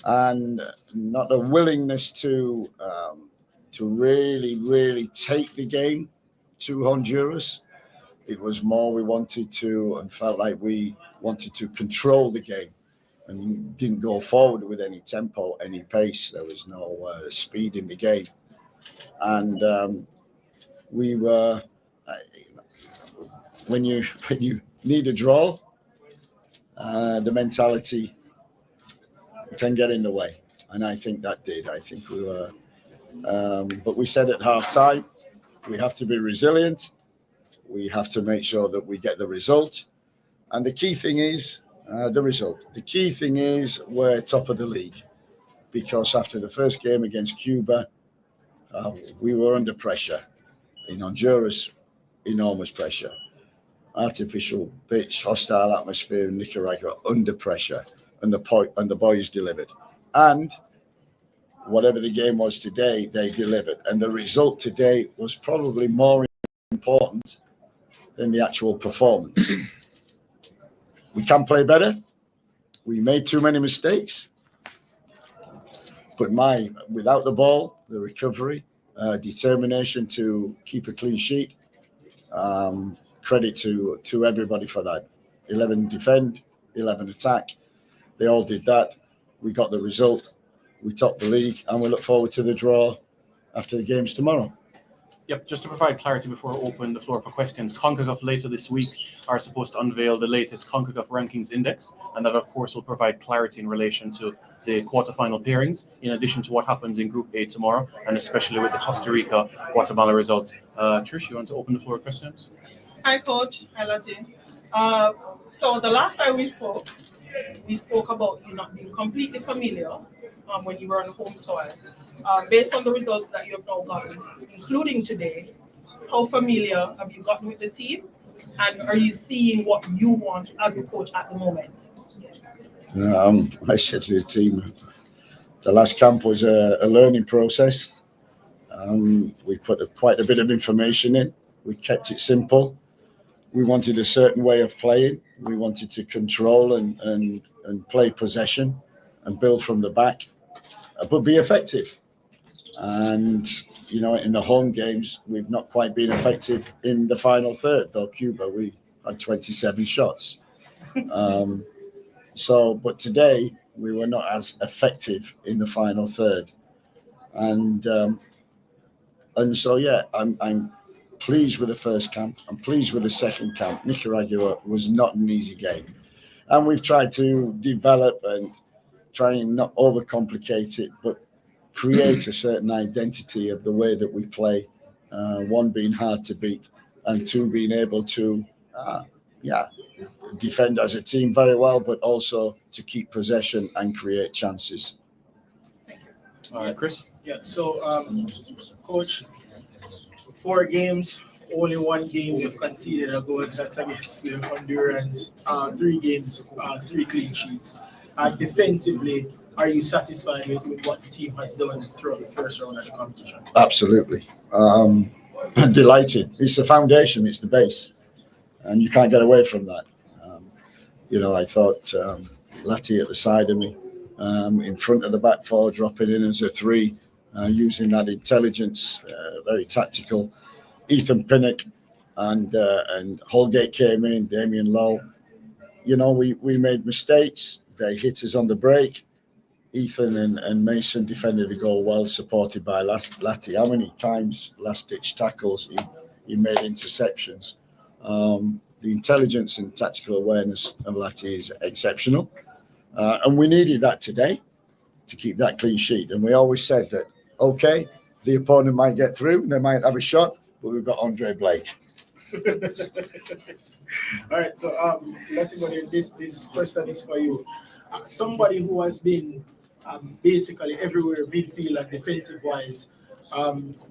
and not a willingness to really take the game to Honduras. It was more we wanted to and felt like we wanted to control the game and didn't go forward with any tempo, any pace. There was no speed in the game, and we were when you need a draw, the mentality can get in the way, and I think that did. I think we were, but we said at half time, we have to be resilient. We have to make sure that we get the result, and the key thing is the result. The key thing is we're top of the league, because after the first game against Cuba, we were under pressure. In Honduras, enormous pressure. Artificial pitch, hostile atmosphere in Nicaragua, under pressure, and the boys delivered. And whatever the game was today, they delivered. And the result today was probably more important than the actual performance. We can play better. We made too many mistakes. But without the ball, the recovery, determination to keep a clean sheet, credit to everybody for that. 11 defend, 11 attack. They all did that. We got the result. We topped the league, and we look forward to the draw after the games tomorrow. Yep, just to provide clarity before I open the floor for questions, Concacaf later this week are supposed to unveil the latest Concacaf Rankings Index, and that, of course, will provide clarity in relation to the quarterfinal pairings, in addition to what happens in Group A tomorrow, and especially with the Costa Rica-Guatemala result. Trish, you want to open the floor for questions? Hi, Coach. Hi, Latin. So the last time we spoke about you not being completely familiar when you were on home soil. Based on the results that you have now gotten, including today, how familiar have you gotten with the team? And are you seeing what you want as a coach at the moment? I said to the team, the last camp was a learning process. We put quite a bit of information in. We kept it simple. We wanted a certain way of playing. We wanted to control and play possession and build from the back, but be effective. And, in the home games, we've not quite been effective in the final third, though Cuba, we had 27 shots. But today, we were not as effective in the final third. And so, yeah, I'm pleased with the first camp. I'm pleased with the second camp. Nicaragua was not an easy game. And we've tried to develop and try and not overcomplicate it, but create a certain identity of the way that we play. One, being hard to beat, and two, being able to, defend as a team very well, but also to keep possession and create chances. All right, Chris? Yeah, so, Coach, 4 games, only 1 game you've conceded a goal. That's against the Hondurans. 3 games, 3 clean sheets. Defensively, are you satisfied with what the team has done throughout the first round of the competition? Absolutely. Delighted. It's the foundation, it's the base, and you can't get away from that. I thought Lati at the side of me, in front of the back 4, dropping in as a 3, using that intelligence, very tactical. Ethan Pinnock and Holgate came in, Damien Lowe. We made mistakes. They hit us on the break. Ethan and Mason defended the goal well, supported by Lati. How many times last-ditch tackles he made interceptions? The intelligence and tactical awareness of Lati is exceptional. And we needed that today to keep that clean sheet. And we always said that, okay, the opponent might get through, they might have a shot, but we've got Andre Blake. All right, so Lati, this question is for you. Somebody who has been basically everywhere, midfield and defensive-wise,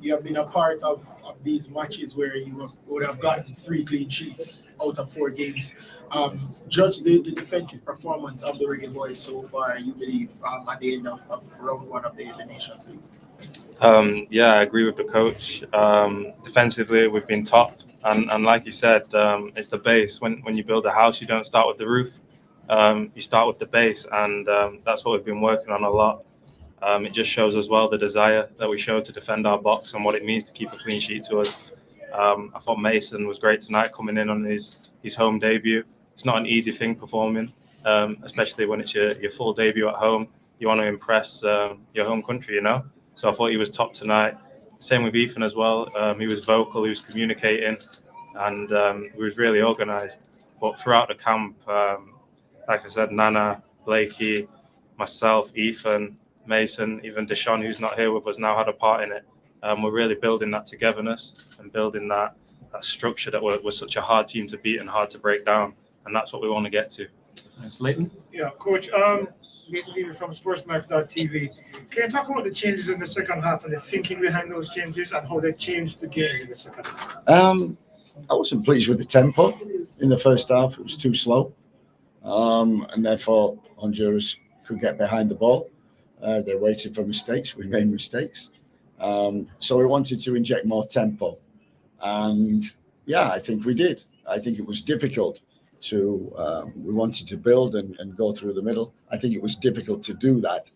you have been a part of these matches where you would have gotten 3 clean sheets out of 4 games. Judge the defensive performance of the Reggae Boys so far, you believe, at the end of round 1 of the Nations League. Yeah, I agree with the coach. Defensively, we've been top. And like you said, it's the base. When you build a house, you don't start with the roof. You start with the base. And that's what we've been working on a lot. It just shows as well the desire that we show to defend our box and what it means to keep a clean sheet to us. I thought Mason was great tonight, coming in on his home debut. It's not an easy thing performing, especially when it's your full debut at home. You want to impress your home country, So I thought he was top tonight. Same with Ethan as well. He was vocal, he was communicating, and he was really organised. But throughout the camp, like I said, Nana, Blakey, myself, Ethan, Mason, even Deshaun, who's not here with us now, had a part in it. We're really building that togetherness and building that structure that we're such a hard team to beat and hard to break down. And that's what we want to get to. Thanks, Leighton. Yeah, Coach, Leighton from Sportsmax.tv. Can you talk about the changes in the second half and the thinking behind those changes and how they changed the game in the second half? I wasn't pleased with the tempo in the first half. It was too slow. And therefore, Honduras could get behind the ball. They're waiting for mistakes. We made mistakes. So we wanted to inject more tempo. And yeah, I think we did. I think it was difficult we wanted to build and go through the middle. I think it was difficult to do that.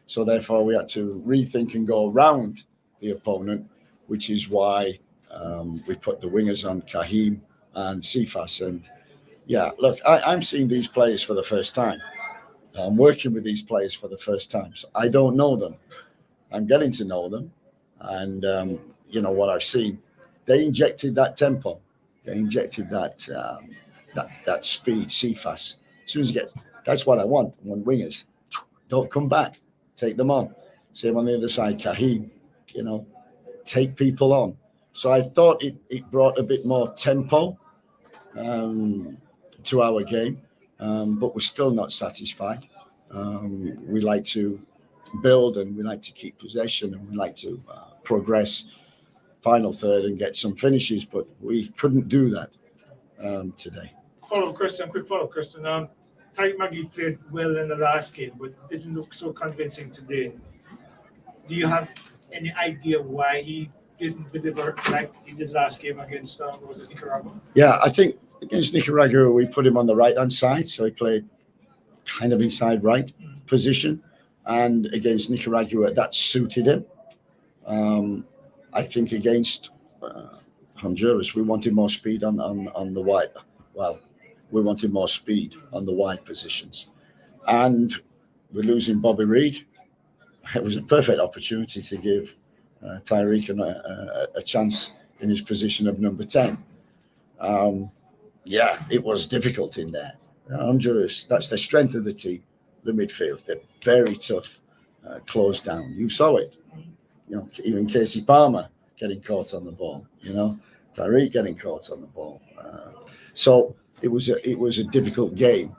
So therefore we had to rethink and go around the opponent, which is why we put the wingers on Kahim and Sifas. And yeah, look, I'm seeing these players for the first time. I'm working with these players for the first time. So I don't know them. I'm getting to know them. And, what I've seen, they injected that tempo. They injected that speed, Sifas. As soon as you get, that's what I want. I want wingers. Don't come back. Take them on. Same on the other side, Kahim, take people on. So I thought it brought a bit more tempo to our game, but we're still not satisfied. We like to build and we like to keep possession and we like to progress final third and get some finishes, but we couldn't do that today. Quick follow-up question. Tyke Maggie played well in the last game, but didn't look so convincing today. Do you have any idea why he didn't deliver like he did last game against Nicaragua? Yeah, I think against Nicaragua, we put him on the right-hand side, so he played kind of inside right position. And against Nicaragua, that suited him. I think against Honduras, we wanted more speed on the wide. Well, we wanted more speed on the wide positions. And we're losing Bobby Reid. It was a perfect opportunity to give Tyreek a chance in his position of number 10. Yeah, it was difficult in there. Honduras, that's the strength of the team, the midfield. They're very tough, closed down. You saw it. Even Casey Palmer getting caught on the ball. Tyreek getting caught on the ball. So it was a difficult game.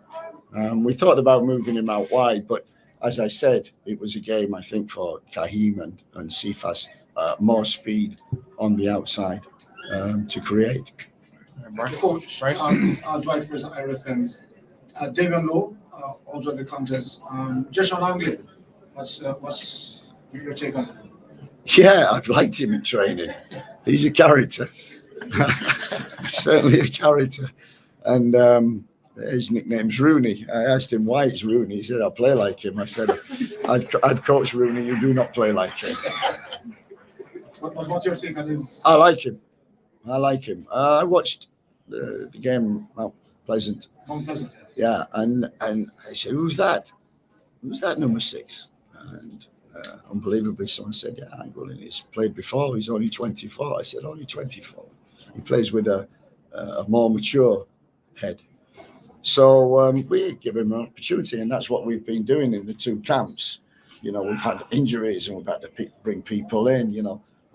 We thought about moving him out wide, but as I said, it was a game, I think, for Kahim and Sifas, more speed on the outside to create. Coach, Dwight Fraser, IRFM. Damian Lowe, also the contest. Joshua Langley, what's your take on it? Yeah, I've liked him in training. He's a character. Certainly a character. And his nickname's Rooney. I asked him why it's Rooney. He said, I play like him. I said, I've coached Rooney. You do not play like him. What's your take on his? I like him. I watched the game, Mount Pleasant. Yeah, and I said, who's that? Who's that number 6? And unbelievably, someone said, yeah, Angolan. He's played before. He's only 24. I said, only 24. He plays with a more mature head. So we give him an opportunity, and that's what we've been doing in the 2 camps. We've had injuries and we've had to bring people in.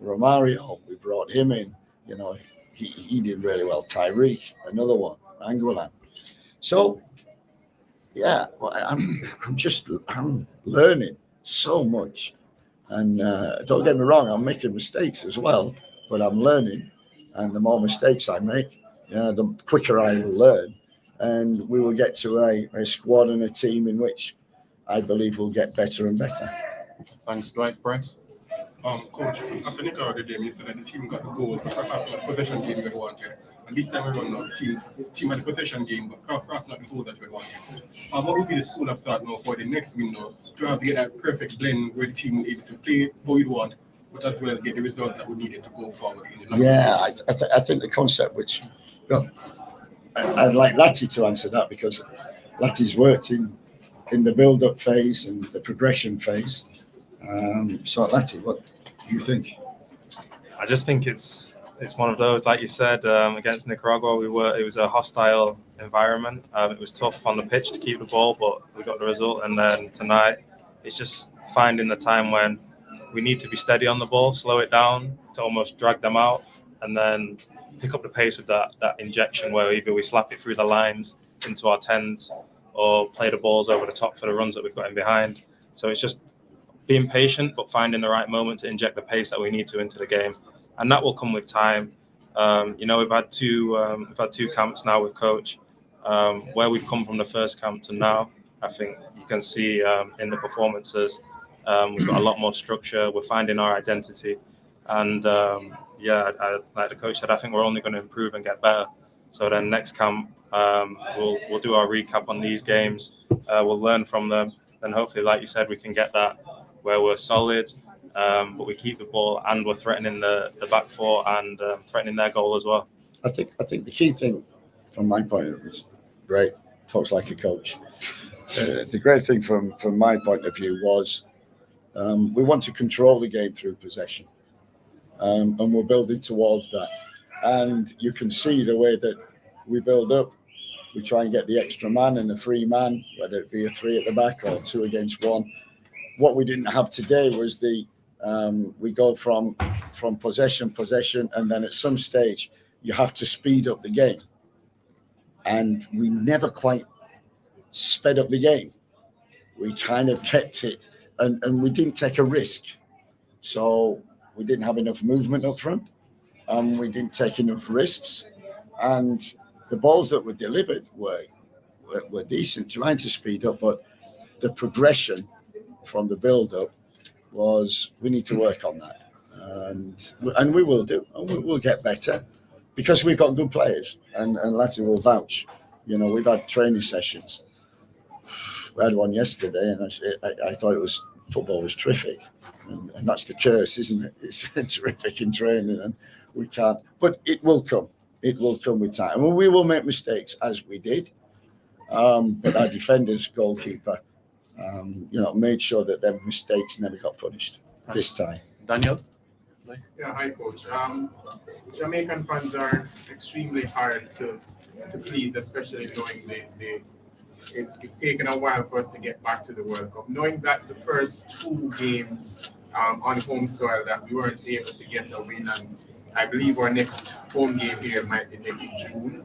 Romario, we brought him in. He did really well. Tyreek, another one, Angolan. So, yeah, well, I'm learning so much, and don't get me wrong, I'm making mistakes as well, but I'm learning, and the more mistakes I make, the quicker I will learn, and we will get to a squad and a team in which I believe will get better and better. Thanks, Dwight. Bryce? Coach, after Nicaragua game, you said that the team got the goal, but Kraft not the possession game that wanted. And this time around now, the team had the possession game, but Kraft not the goal that you wanted. What would be the school of thought now for the next window to have to get that perfect blend where the team will be able to play how you want, but as well get the results that we needed to go forward? Yeah, I think the concept which, well, I'd like Lati to answer that because Lati's worked in the build-up phase and the progression phase. So Lati, what do you think? I just think it's one of those, like you said, against Nicaragua, it was a hostile environment. It was tough on the pitch to keep the ball, but we got the result. And then tonight, it's just finding the time when we need to be steady on the ball, slow it down to almost drag them out, and then pick up the pace with that injection where either we slap it through the lines into our 10s or play the balls over the top for the runs that we've got in behind. So it's just being patient, but finding the right moment to inject the pace that we need to into the game, and that will come with time. We've had two camps now with coach. Where we've come from the first camp to now, I think you can see in the performances We've got a lot more structure. We're finding our identity, and I, like the coach said, I think we're only going to improve and get better. So then next camp, we'll do our recap on these games. We'll learn from them, and hopefully, like you said, we can get that where we're solid, but we keep the ball and we're threatening the back four and threatening their goal as well. I think the key thing from my point of view is great. Talks like a coach. The great thing from my point of view was we want to control the game through possession, and we're building towards that. And you can see the way that we build up. We try and get the extra man and the free man, whether it be a 3 at the back or 2 against 1. What we didn't have today was we go from possession, and then at some stage you have to speed up the game. And we never quite sped up the game. We kind of kept it, and we didn't take a risk. So we didn't have enough movement up front, and we didn't take enough risks. And the balls that were delivered were decent, trying to speed up, but the progression from the build-up was, we need to work on that. And we will do, and we will get better because we've got good players, and Lati will vouch. You know, we've had training sessions. We had one yesterday, and I thought football was terrific. And that's the curse, isn't it? It's terrific in training, and we can't. But it will come. It will come with time. And we will make mistakes, as we did. But our defenders, goalkeeper, made sure that their mistakes never got punished this time. Daniel? Yeah, hi, Coach. Jamaican fans are extremely hard to please, especially knowing it's taken a while for us to get back to the World Cup. Knowing that the first 2 games on home soil that we weren't able to get a win, and I believe our next home game here might be next June.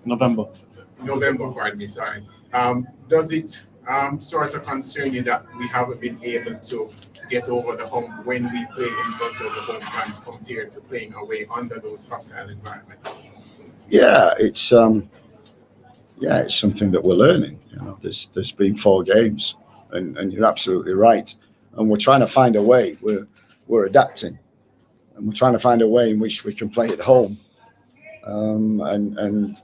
November, pardon me, sorry. Does it sort of concern you that we haven't been able to get over the hump when we play in front of the home fans compared to playing away under those hostile environments? Yeah, it's something that we're learning. You know, there's been 4 games, and you're absolutely right. And we're trying to find a way. We're adapting, and we're trying to find a way in which we can play at home, and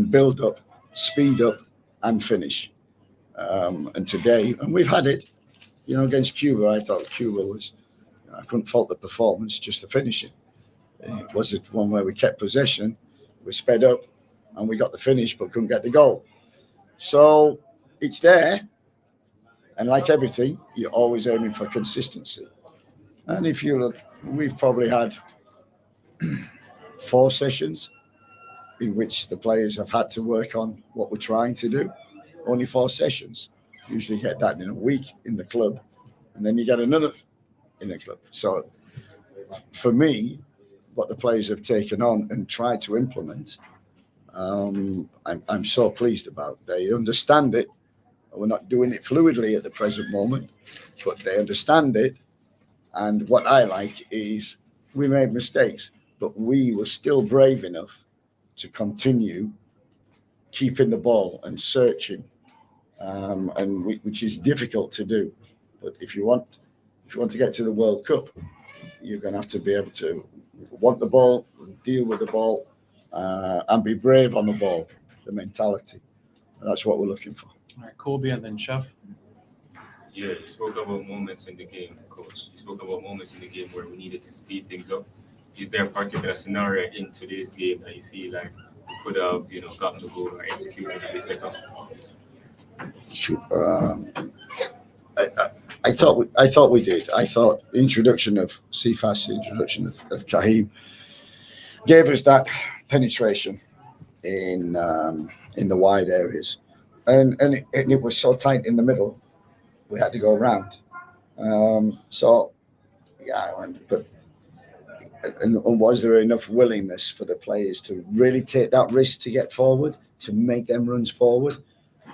build up, speed up, and finish. And today, and we've had it. You know, against Cuba, I thought Cuba was. I couldn't fault the performance, just the finishing. It was one where we kept possession, we sped up, and we got the finish, but couldn't get the goal. So it's there, and like everything, you're always aiming for consistency. And if you look, we've probably had 4 sessions in which the players have had to work on what we're trying to do. Only 4 sessions. Usually get that in a week in the club, and then you get another in the club. So for me, what the players have taken on and tried to implement, I'm so pleased about. They understand it. We're not doing it fluidly at the present moment, but they understand it. And what I like is we made mistakes, but we were still brave enough to continue keeping the ball and searching, which is difficult to do. But if you want to get to the World Cup, you're going to have to be able to want the ball, deal with the ball, and be brave on the ball, the mentality. And that's what we're looking for. All right, Kobe and then Chef. Yeah, you spoke about moments in the game, Coach. You spoke about moments in the game where we needed to speed things up. Is there a particular scenario in today's game that you feel like we could have, gotten the goal or executed a bit better? I thought we did. I thought the introduction of Cephas, the introduction of Kahim, gave us that penetration in the wide areas, and it was so tight in the middle, we had to go around. And was there enough willingness for the players to really take that risk to get forward, to make them runs forward?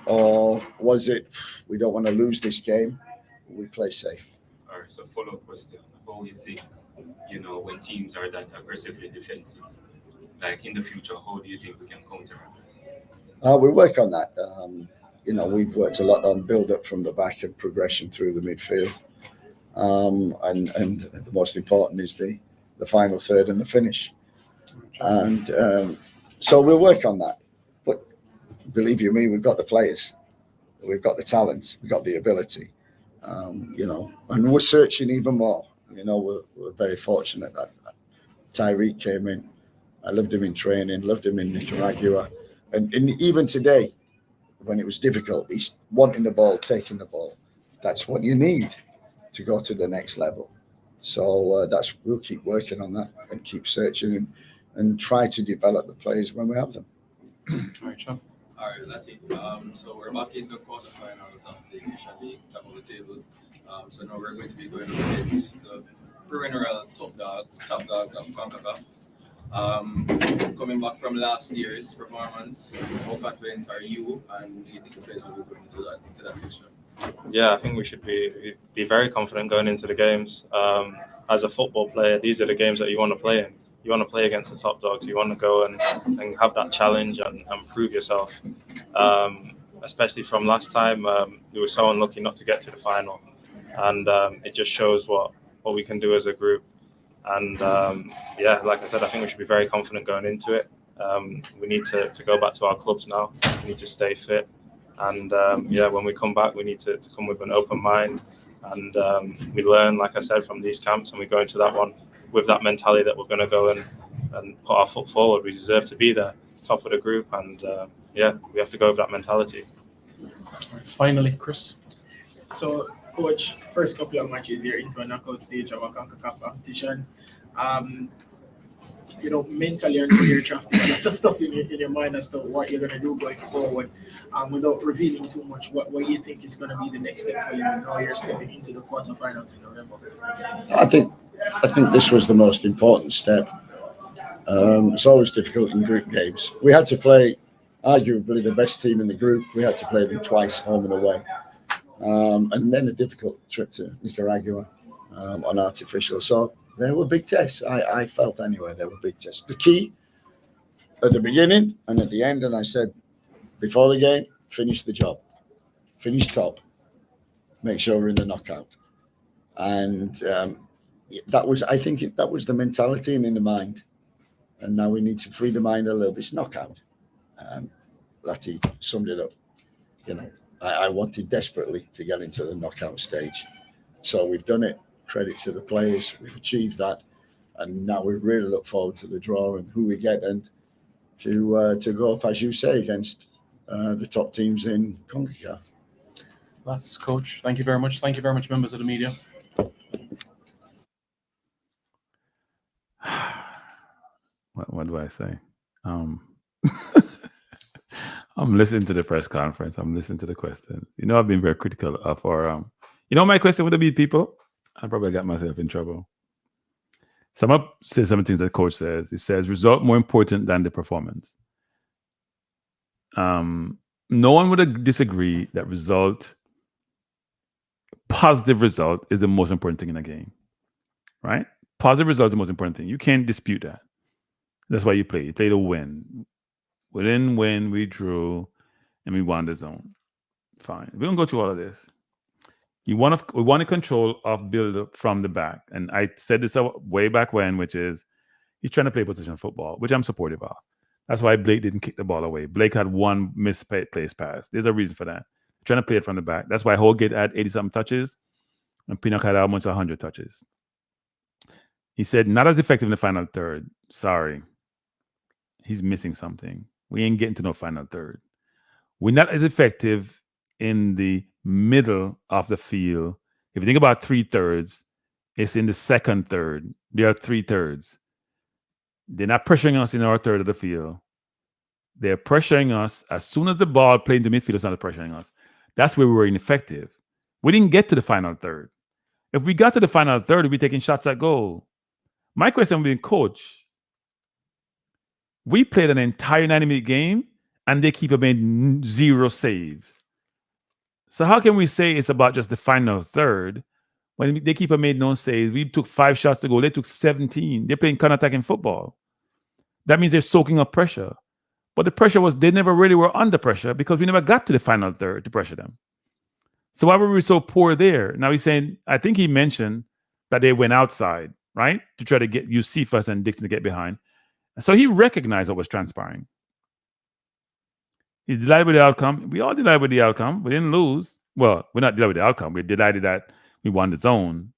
Or was it, we don't want to lose this game, we play safe? All right, so follow-up question. How do you think, when teams are that aggressively defensive, like in the future, how do you think we can counter it? We work on that. we've worked a lot on build up from the back and progression through the midfield. And the most important is the final third and the finish. And so we'll work on that. But believe you me, we've got the players, we've got the talent, we've got the ability, and we're searching even more. We're very fortunate that Tyreek came in. I loved him in training, loved him in Nicaragua. And even today, when it was difficult, he's wanting the ball, taking the ball. That's what you need to go to the next level. So we'll keep working on that and keep searching and try to develop the players when we have them. All right, Sean. All right, Lati. So we're back in the quarterfinals of the Nation League, top of the table. So now we're going to be going up against the perennial top dogs of Concacaf. Coming back from last year's performance, how confident are you, and do you think the players will be going into that fixture? Yeah, I think we should be very confident going into the games. As a football player, these are the games that you want to play in. You want to play against the top dogs. You want to go and have that challenge and prove yourself. Especially from last time, we were so unlucky not to get to the final, and it just shows what we can do as a group. And like I said, I think we should be very confident going into it. We need to go back to our clubs now. We need to stay fit. And when we come back, we need to come with an open mind. And we learn, like I said, from these camps, and we go into that one with that mentality that we're going to go and put our foot forward. We deserve to be there, top of the group. And we have to go with that mentality. Right, finally, Chris. So, Coach, first couple of matches, you're into a knockout stage of a Concacaf competition. Mentally, I know you're drafting a lot of stuff in your mind as to what you're going to do going forward. Without revealing too much, what you think is going to be the next step for you now you're stepping into the quarterfinals in November? I think this was the most important step. It's always difficult in group games. We had to play arguably the best team in the group. We had to play them twice, home and away. And then a difficult trip to Nicaragua on artificial. So they were big tests. I felt anyway, they were big tests. The key at the beginning and at the end, and I said before the game, finish the job. Finish top. Make sure we're in the knockout. And that was the mentality and in the mind. And now we need to free the mind a little bit. It's knockout. Lati summed it up. I wanted desperately to get into the knockout stage. So we've done it. Credit to the players. We've achieved that. And now we really look forward to the draw and who we get and to go up, as you say, against the top teams in Concacaf. That's Coach. Thank you very much. Thank you very much, members of the media. What do I say? I'm listening to the press conference. I'm listening to the question. I've been very critical of our. My question would be people. I probably got myself in trouble. Someone says something that the coach says. He says, result more important than the performance. No one would disagree that positive result is the most important thing in a game, right? Positive result is the most important thing. You can't dispute that. That's why you play. You play to win. We didn't win, we drew, and we won the zone. Fine. We don't go through all of this. We want to control of build up from the back. And I said this way back when, which is he's trying to play position football, which I'm supportive of. That's why Blake didn't kick the ball away. Blake had one misplaced pass. There's a reason for that. Trying to play it from the back. That's why Holgate had 80-something touches and Pinnock had almost 100 touches. He said, not as effective in the final third. Sorry. He's missing something. We ain't getting to no final third. We're not as effective in the middle of the field. If you think about 3/3, it's in the second third. There are 3/3. They're not pressuring us in our third of the field. They're pressuring us as soon as the ball played into midfield, it's not pressuring us. That's where we were ineffective. We didn't get to the final third. If we got to the final third, we'd be taking shots at goal. My question would be, coach, we played an entire 90-minute game and they keep made 0 saves. So how can we say it's about just the final third when they keep made no saves? We took 5 shots to go. They took 17. They're playing counter-attacking football. That means they're soaking up pressure. But the pressure was they never really were under pressure because we never got to the final third to pressure them. So why were we so poor there? Now he's saying, I think he mentioned that they went outside, right? To try to use Cephas and Dixon to get behind. So he recognized what was transpiring. He's delighted with the outcome. We all delighted with the outcome. We didn't lose. Well, we're not delighted with the outcome. We're delighted that we won the zone.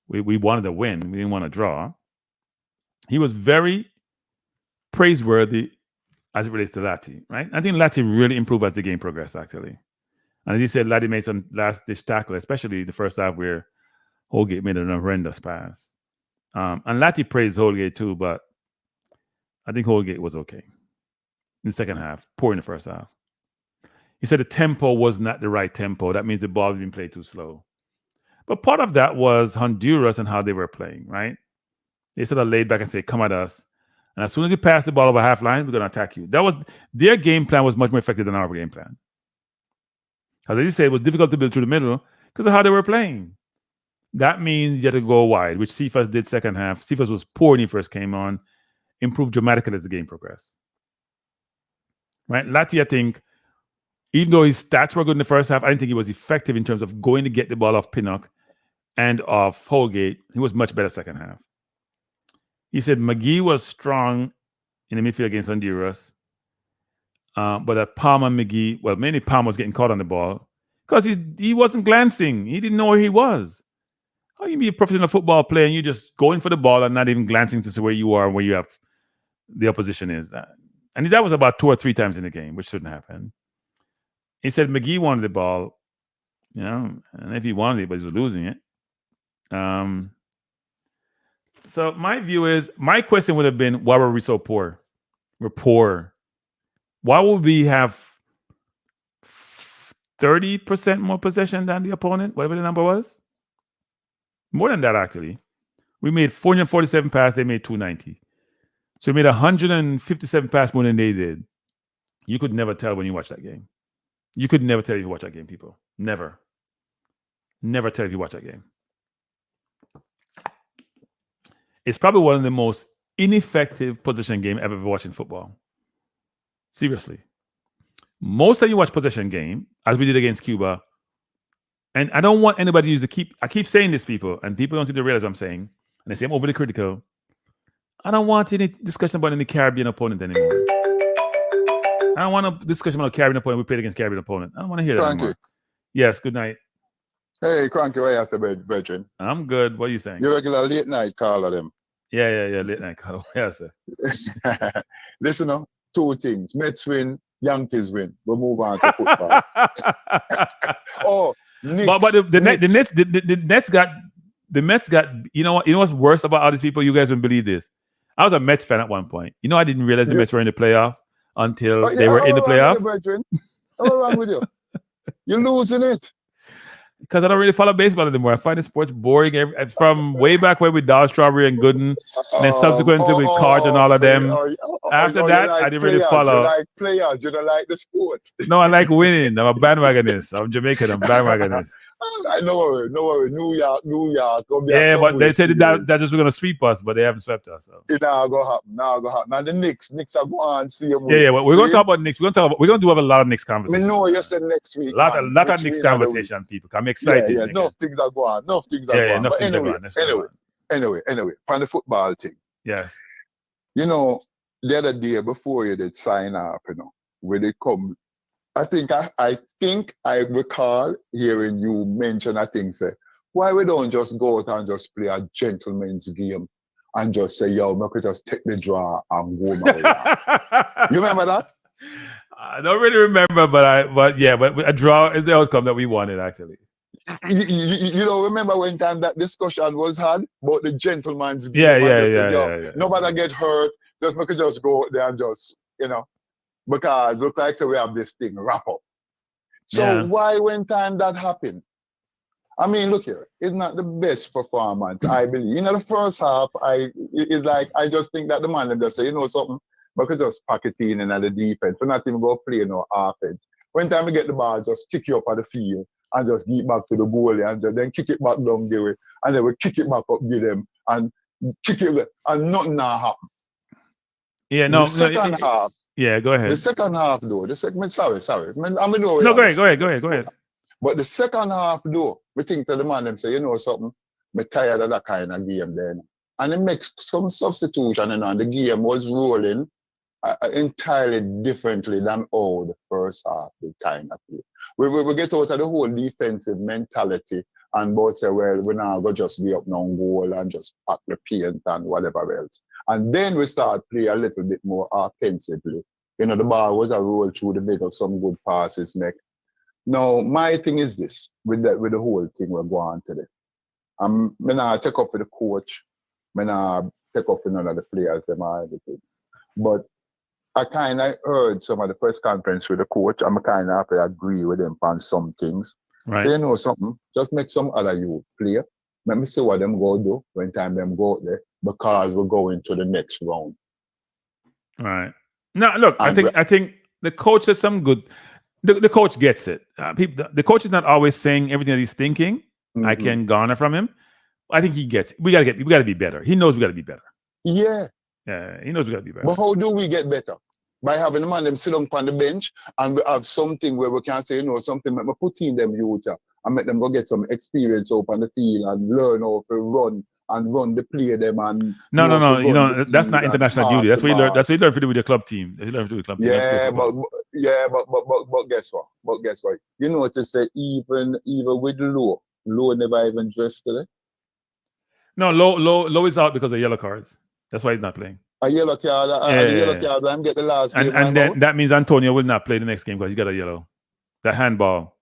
We wanted to win. We didn't want to draw. He was very praiseworthy as it relates to Lati, right? I think Lati really improved as the game progressed, actually. And as he said, Lati made some last-ditch tackle, especially the first half where Holgate made an horrendous pass. And Lati praised Holgate too, but I think Holgate was okay in the second half, poor in the first half. He said the tempo was not the right tempo. That means the ball had been played too slow. But part of that was Honduras and how they were playing, right? They sort of laid back and say, come at us. And as soon as you pass the ball over half line, we're going to attack you. That was their game plan was much more effective than our game plan. As you say, it was difficult to build through the middle because of how they were playing. That means you had to go wide, which Cephas did second half. Cephas was poor when he first came on, improved dramatically as the game progressed. Right? Lati, I think, even though his stats were good in the first half, I didn't think he was effective in terms of going to get the ball off Pinnock and off Holgate. He was much better second half. He said McGee was strong in the midfield against Honduras, but that Palm and McGee, well, mainly Palm was getting caught on the ball because he wasn't glancing. He didn't know where he was. How can you be a professional football player and you're just going for the ball and not even glancing to see where you are and where you have the opposition is? And that was about 2 or 3 times in the game, which shouldn't happen. He said McGee wanted the ball, and if he wanted it, but he was losing it. So my view is, my question would have been, why were we so poor? We're poor. Why would we have 30% more possession than the opponent, whatever the number was? More than that, actually. We made 447 passes, they made 290. So we made 157 passes more than they did. You could never tell when you watch that game. You could never tell if you watch that game, people. Never. Never tell if you watch that game. It's probably one of the most ineffective possession game I've ever watched in football. Seriously. Most of you watch possession game, as we did against Cuba, and I don't want anybody to use I keep saying this, people, and people don't seem to realize what I'm saying, and they say I'm overly critical. I don't want any discussion about any Caribbean opponent anymore. I don't want a discussion about a Caribbean opponent. We played against Caribbean opponent. I don't want to hear that anymore. Yes, good night. Hey, Kranky, what you say, Virgin? I'm good. What are you saying? You regular late night caller them. Yeah, late night caller. Yes, sir. Listen, 2 things. Mets win, Yankees win. We'll move on to football. Knicks. But the Mets got, you know what's worse about all these people? You guys wouldn't believe this. I was a Mets fan at one point. I didn't realize the Mets were in the playoff until they were in the playoff. What's wrong with you? You're losing it. Because I don't really follow baseball anymore. I find the sports boring. From way back when with Dow Strawberry and Gooden, and then subsequently with Cart and all of them. After that, I didn't really follow. You like players, you don't like the sport. No, I like winning. I'm a bandwagonist. I'm Jamaican. I'm bandwagonist. No worry. New York. Yeah, but they said that just were going to sweep us, but they haven't swept us. So. It's not going to happen. Now the Knicks are going to see them. Yeah, but we're going to talk about Knicks. We're going to do a lot of Knicks conversation. No, you said next week. A lot of Knicks conversation, people. I'm excited. Yeah, enough things are going on. Anyway, on the football thing. Yes. The other day before you did sign up, when they come, I think I recall hearing you mention a thing, say, why we don't just go out and just play a gentleman's game and just say, yo, we could just take the draw and go my way. You remember that? I don't really remember, but a draw is the outcome that we wanted, actually. You don't remember when time that discussion was had about the gentleman's game? Yeah. Nobody get hurt. Just we could just go out there and just, because look like we have this thing wrap up. So why when time that happened? I mean, look here, it's not the best performance, I believe. The first half, I just think that the man just say, something, we could just pack it in the defense. We're not even going to play no offense. When time we get the ball, just kick you up at the field and just get back to the goalie and then kick it back down the way. And then we kick it back up, give them, and kick it, and nothing now happen. Yeah, no. The second half, Yeah, go ahead. The second half, though, sorry. No, go ahead. But the second half, though, we think to the man, them say, you know something, I'm tired of that kind of game then. And it makes some substitution, and the game was rolling entirely differently than all the first half we kind of play. We get out of the whole defensive mentality and both say, well, we're now going to just be up now goal and just pack the paint and whatever else. And then we start play a little bit more offensively. You know, the ball was a roll through the middle, some good passes make. Now, my thing is this, with the whole thing we're going today. I'm not take up with the coach, I'm not take up with none of the players, them or everything. But I kind of heard some of the press conference with the coach. I'm kind of have to agree with them on some things. Right. So you know something, just make some other youth play. Let me see what them go do when time them go out there, because we're going to the next round. Right. Now, look, I think the coach has some good. The coach gets it. The coach is not always saying everything that he's thinking. I can garner from him. I think he gets it. We gotta be better. He knows we gotta be better. Yeah. Yeah, he knows we gotta be better. But how do we get better? By having the man them sit down on the bench and we have something where we can say, you know, something make me put in them youth and make them go get some experience up on the field and learn how to run the play them and no. You know, that's not international duty. That's what you learn. That's what you learn to do with your club team. Yeah, but guess what? You know what to say? Even with Low never even dressed today. No, Low is out because of yellow cards. That's why he's not playing. A yellow card. A yellow card. I'm get the last game. And then that means Antonio will not play the next game because he got a yellow. The handball.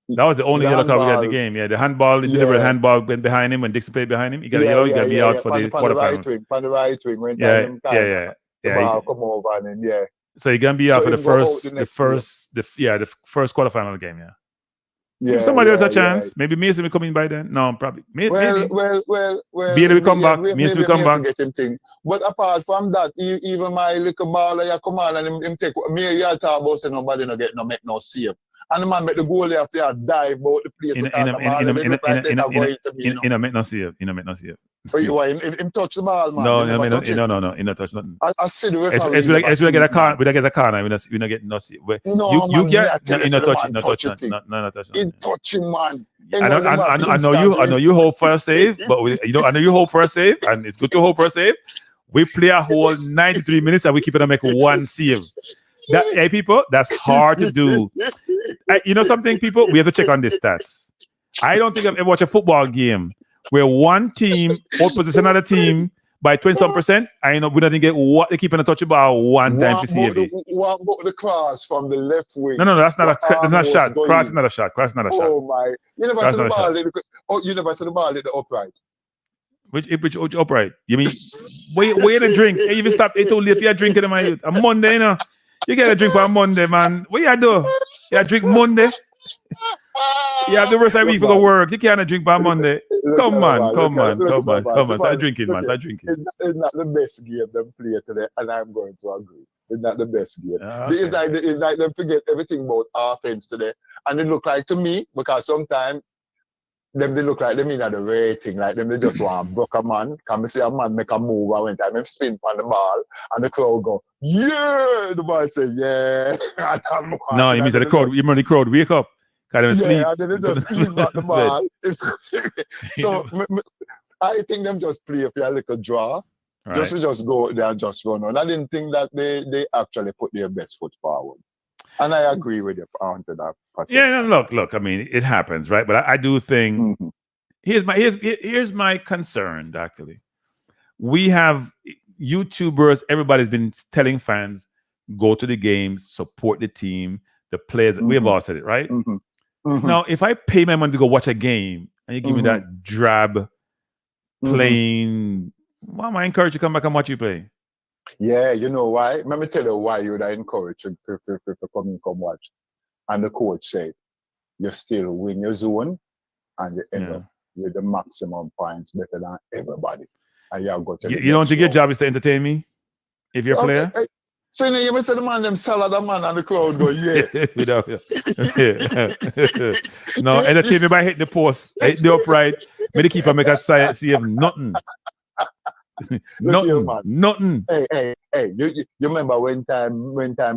That was the only yellow card we got in the game. Yeah, the handball, the deliberate handball went behind him when Dixon played behind him. He got a yellow. He got to be out for the quarterfinals. On the right wing. When the ball come over and then, So you're gonna be out for the first quarterfinal game. Yeah. Give somebody else a chance. Maybe Mason will come in by then. No, probably. Maybe. Well. Mason will come back. Mason will come back. Get him thing. But apart from that, even my little baller, you come on and him take me. You talk about say nobody make no save. And the man make the goalie after dive out the place. Make no save. Make no save. Him touch the ball, man. No. He not touch nothing. I see the referee. As we get a corner, we don't get a corner. We not get no save. You get no touch. No touch. In touching, man. I know you hope for a save, but I know you hope for a save, and it's good to hope for a save. We play a whole 93 minutes and we keep it and make one save. Hey, people, that's hard to do. You know something, people? We have to check on these stats. I don't think I've ever watched a football game where one team outpossesses another team by 20-some%. I know we didn't get what they keep on a touch about one time to save it. One the cross from the left wing. No, that's not a shot. Cross is not a shot. Oh my! You never see the ball. You never see the ball at the upright. Which upright? You mean where you drink? Hey, even stop. It's too late. You drinking in my youth. A Monday, you know. You get a drink on Monday, man. What you do? You drink Monday? You have the rest of the week for go work. You can't drink on Monday. Come on. Start drinking, man. Start drinking. It's not the best game them play today, and I'm going to agree. It's not the best game. Okay. It's like them forget everything about offense today. And it look like to me, because sometimes they look like them in the rating, like them they just want to broke a man. Can we see a man make a move and when time him spin on the ball and the crowd go, yeah, the ball say, yeah. No, you mean that the crowd, you mean the crowd wake up. Kind of sleep. Yeah, and then they just ease back the ball. So I think them just play for a little draw. Right. Just go there and just run on. I didn't think that they actually put their best foot forward. And I agree with you on to that. Yeah, no, look. I mean, it happens, right? But I do think here's my concern. Actually, we have YouTubers. Everybody's been telling fans go to the games, support the team, the players. We have all said it, right? Now, if I pay my money to go watch a game and you give me that drab, plain, why am I encouraged to come back and watch you play? Yeah, you know why? Let me tell you why you would encourage to come watch. And the coach said, you still win your zone and you end up with the maximum points better than everybody. And you go to you don't think your job is to entertain me if you're a player? So you know, say the man them salad the man and the crowd go, No, entertain me by hitting the post, hit the upright, make the keeper make a save nothing. Look here, Nothing. man. Nothing. Hey. You remember when time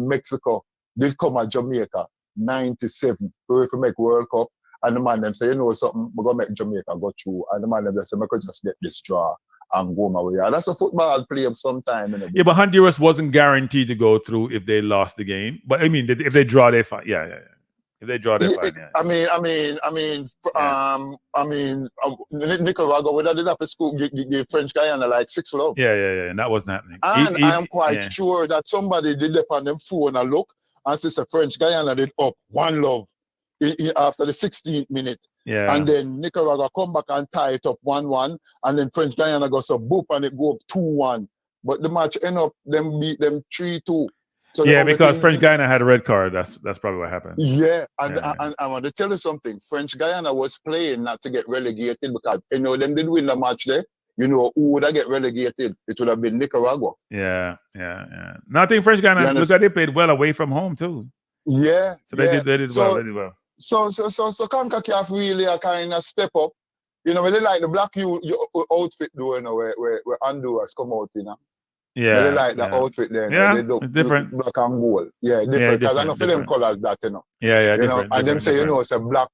Mexico did come at Jamaica, 97, we make World Cup, and the man them say, you know something, we're gonna make Jamaica go through, and the man them say, we could just get this draw and go my way. That's a football play of some time. Yeah, but Honduras wasn't guaranteed to go through if they lost the game. But I mean, if they draw, they fine. Yeah. If they draw, they're fine. Nicaragua, whether they have to school, the French Guyana like 6-love. Yeah. And that wasn't happening. And I am quite sure that somebody did up on them phone and look, and Sister French Guyana did up 1-love after the 16th minute. Yeah. And then Nicaragua come back and tie it up 1-1, and then French Guyana goes a boop and it go up 2-1. But the match end up them beat them 3-2. So yeah, because French Guyana had a red card. That's probably what happened. Yeah, and I want to tell you something. French Guyana was playing not to get relegated because them did win the match there. Who would have get relegated? It would have been Nicaragua. Yeah. No, I think French Guyana, look at they played well away from home too. Yeah. So they did well. So Concacaf really a kind of step up. Really like the black outfit where Honduras come out, Yeah, really like the outfit there. Yeah, they look, it's different. Black and gold. Yeah, different. Because I know for them colors that, Yeah, different. And them say, it's a black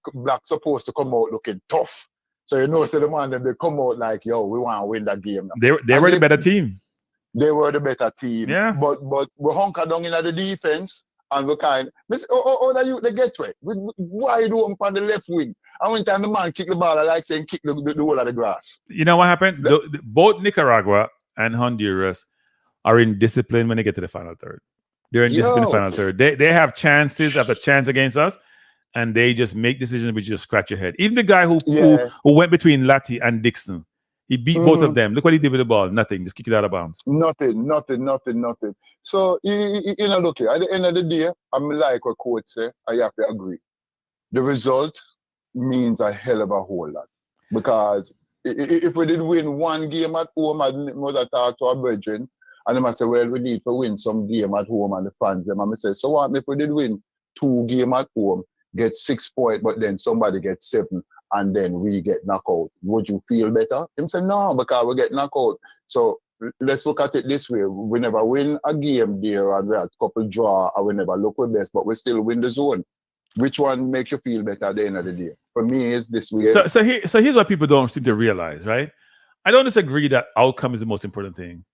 supposed to come out looking tough. So so the man they come out like, yo, we want to win that game. They were the better team. They were the better team. Yeah. But we hunker down in the defense and we kind they get way. Why do on the left wing? And when time the man kick the ball, I like saying kick the whole of the grass. You know what happened? Both Nicaragua and Honduras are in discipline when they get to the final third. They're in discipline in the final third. They have chances after chance against us, and they just make decisions which just scratch your head. Even the guy who went between Lati and Dixon, he beat both of them. Look what he did with the ball. Nothing. Just kick it out of bounds. Nothing. So, look here. At the end of the day, I'm like what coach say, I have to agree. The result means a hell of a whole lot. Because if we did win one game at home, I must talk to our brethren, and they might say, well, we need to win some game at home, and the fans, them, and I say, so what if we did win 2 games at home, get 6 points, but then somebody gets 7, and then we get knocked out? Would you feel better? Him say, no, because we get knocked out. So let's look at it this way. We never win a game there, and we had a couple draw, and we never look with best, but we still win the zone. Which one makes you feel better at the end of the day? For me, it's this way. So here's what people don't seem to realize, right? I don't disagree that outcome is the most important thing.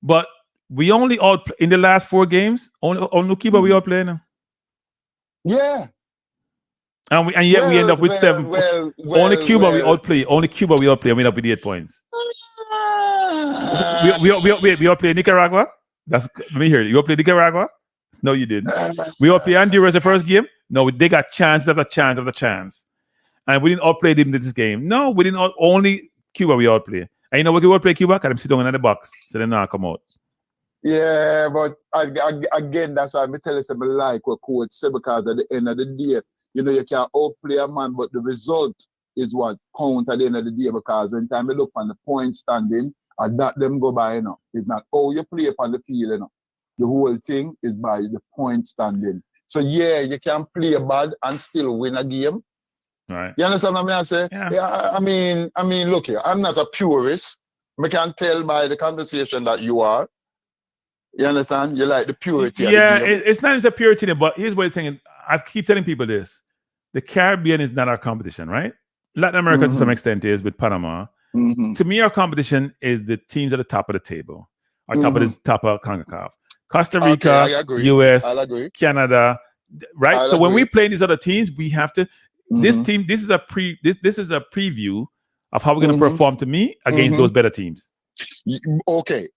But we only all in the last 4 games, only Cuba we all play now. Yeah. And yet we end up with 7. Only Cuba we all play. Only Cuba we all play. And we end up with 8 points. We all play Nicaragua. Let me hear it. You all play Nicaragua? No, you didn't. We all play Honduras the first game. No, they got chance after chance after chance. And we didn't all play them in this game. No, we didn't only Cuba we all play. And you know what we all play Cuba? Because them sit down in the box. So they not come out. Yeah, but again, that's why I tell you something like what coach said, because at the end of the day, you can outplay a man, but the result is what counts at the end of the day, because when time you look on the point standing, and that them go by, it's not how you play upon the field, The whole thing is by the point standing. So yeah, you can play bad and still win a game. Right. You understand what I say? Yeah. I mean, look here. I'm not a purist. I can tell by the conversation that you are. You understand? You like the purity. Yeah, it's not just a purity, but here's what I'm thinking. I keep telling people this: the Caribbean is not our competition, right? Latin America to some extent is with Panama. To me, our competition is the teams at the top of the table. Our top of Concacaf. Costa Rica, US, Canada, right? So when we play these other teams, we have to. This team, this is a preview of how we're going to perform to me against those better teams. Okay.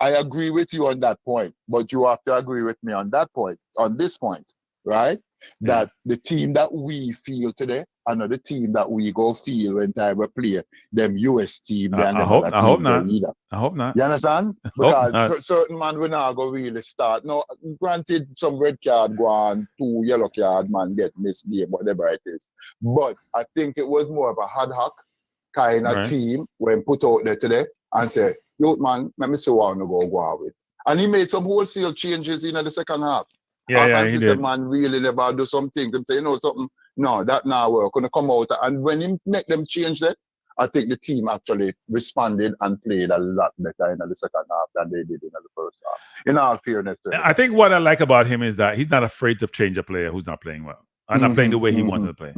I agree with you on that point, but you have to agree with me on that point, on this point, right? That the team that we feel today, another team that we go feel when time we play them US team. I hope not. You understand? Because certain man will not go really start. No, granted, some red card go on, 2 yellow card man get missed game, whatever it is. But I think it was more of a ad hoc kind of team when put out there today and say, yo man, let me see what I'm going to go out with. And he made some wholesale changes in the second half. He did. The man really never do something. Them say, something. No, that now work. Gonna come out, and when he make them change that, I think the team actually responded and played a lot better in the second half than they did in the first half. In all fairness to him. I think what I like about him is that he's not afraid to change a player who's not playing well. I'm not playing the way he wanted to play.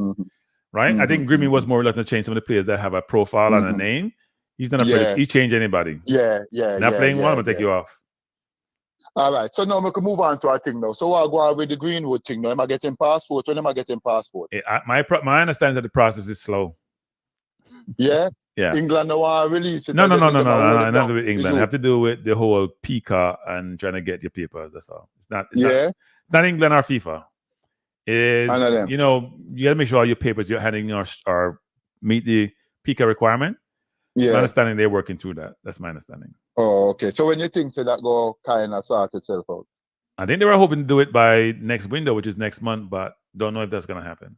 Right? I think Grimmy was more reluctant to change some of the players that have a profile and a name. He's not afraid he change anybody. Not playing well, I'm gonna take you off. All right. So now we can move on to our thing now. So I'll go on with the Greenwood thing now. Am I getting passport? When am I getting passport? My understanding that the process is slow. Yeah? Yeah. England now want to release it. No. Nothing to do with England. It have to do with the whole PICA and trying to get your papers. That's all. It's not England or FIFA. Is, you know, you got to make sure all your papers you're handing are meet the PICA requirement. Yeah. My understanding they're working through that. That's my understanding. Oh, okay. So when you think that go kind of sort itself out? I think they were hoping to do it by next window, which is next month, but don't know if that's going to happen.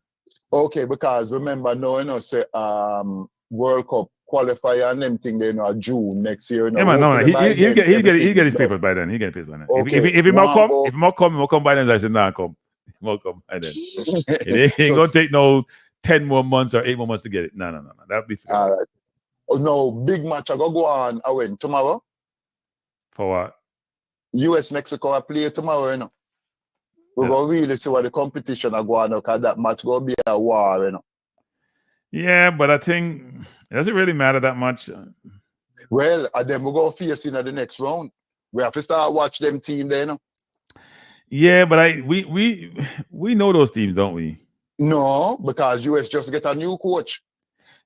Okay, because remember, no, say World Cup qualifier and them thing they know June next year. Yeah, man, he'll get his papers by then. He'll get his papers by then. Okay. If he more come by then, I said, nah, come. Welcome. And then it ain't gonna take no 10 more months or 8 more months to get it. No. That'll be fair. All right. Oh no, big match. I go on when tomorrow. For what? US Mexico I play tomorrow, you know. We're gonna really see what the competition are going on because that match gonna be a war, you know. Yeah, but I think it doesn't really matter that much. Well, and then we're gonna face in the next round. We have to start watch them team there, you know. Yeah, but we know those teams, don't we? No, because US just get a new coach.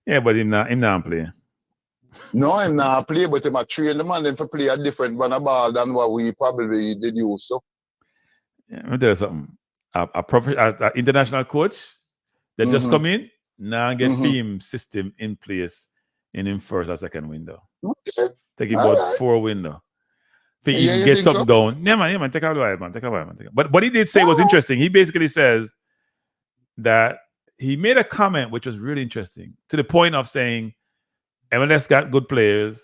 Yeah, but him not playing. No, him not play, but him a train the man them for play a different run of ball than what we probably did use. So. Yeah, let me tell you something. A international coach that just come in now and get theme system in place in him first or second window. Okay. Take about 4 window. Think you can get something down. Yeah, man. Take a while, man. But what he did say was interesting. He basically says that he made a comment which was really interesting to the point of saying MLS got good players.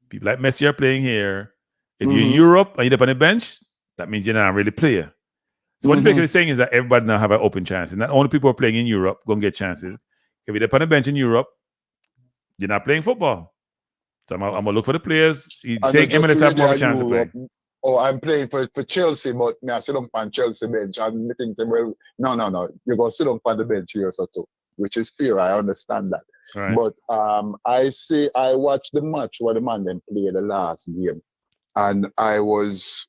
People like Messi are playing here. If you're in Europe and you're up on the bench, that means you're not really a player. So what he's basically saying is that everybody now have an open chance. And not only people who are playing in Europe going to get chances. If you're up on the bench in Europe, you're not playing football. So I'm going to look for the players. He's saying MLS have more of a chance to play. Oh, I'm playing for Chelsea, but I sit on Chelsea bench. And I think, well, no. You're going to sit on the bench here or too, which is fair. I understand that. Right. But I watched the match where the man then played the last game. And I was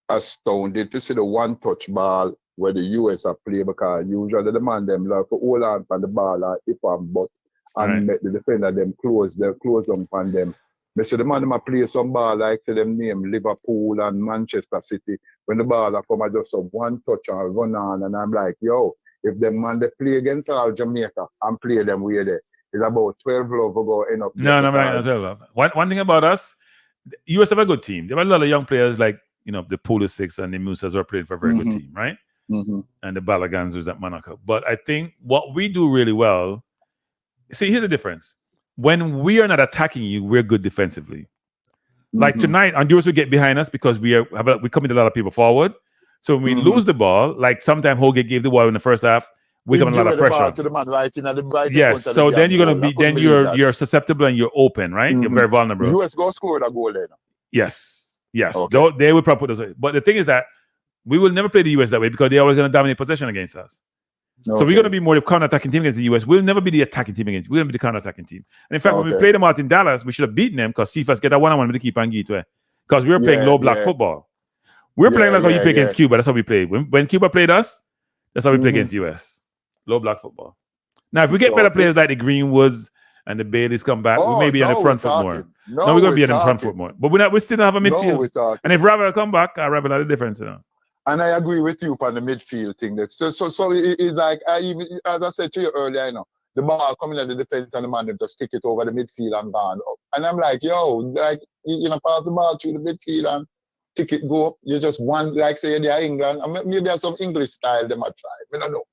astounded to see the one-touch ball where the US are play because usually the man them like to hold on for the ball or hip and butt and make the defender them close them on them. But see the man them play some ball like say them name Liverpool and Manchester City. When the ball come I just have one touch and run on and I'm like, yo, if them man they play against all Jamaica and play them where they it's about 12 love go end up. No. One thing about us, the US have a good team. They have a lot of young players like the Pulisic and the Musas are playing for a very good team, right? And the Balaganzos at Monaco. But I think what we do really well, see, here's the difference. When we are not attacking you, we're good defensively. Like tonight, Honduras will get behind us because we commit a lot of people forward. So when we lose the ball, like sometimes Holgate gave the ball in the first half, we come a lot of pressure. To the man right in the right yes, so then you're gonna be you're susceptible and you're open, right? You're very vulnerable. US go score that goal then. Yes. Okay. They will probably put us away. But the thing is that we will never play the US that way because they're always going to dominate possession against us. Okay. So we're going to be more the counter-attacking team against the US. We'll never be the attacking team against. We're going to be the counter-attacking team. And in fact, when we played them out in Dallas, we should have beaten them because CFAS get that one-on-one with the keeper and Gitwe. Because we were playing low-block football. We're playing like how you play against Cuba. That's how we played. When Cuba played us, that's how we play against the US. Low-block football. Now, if we get better players like the Greenwoods and the Baileys come back, we may be on the front foot more. No, we're going to be on the front foot more. But we still don't have a midfield. And if Ravel come back, Ravel has a difference. And I agree with you on the midfield thing. So it's like, as I said to you earlier, the ball coming at the defense and the man just kick it over the midfield and gone up. And I'm like, yo, like, pass the ball through the midfield and tick it, go up. You just want, like, say, they're England. Maybe there's some English style they might try. I don't know.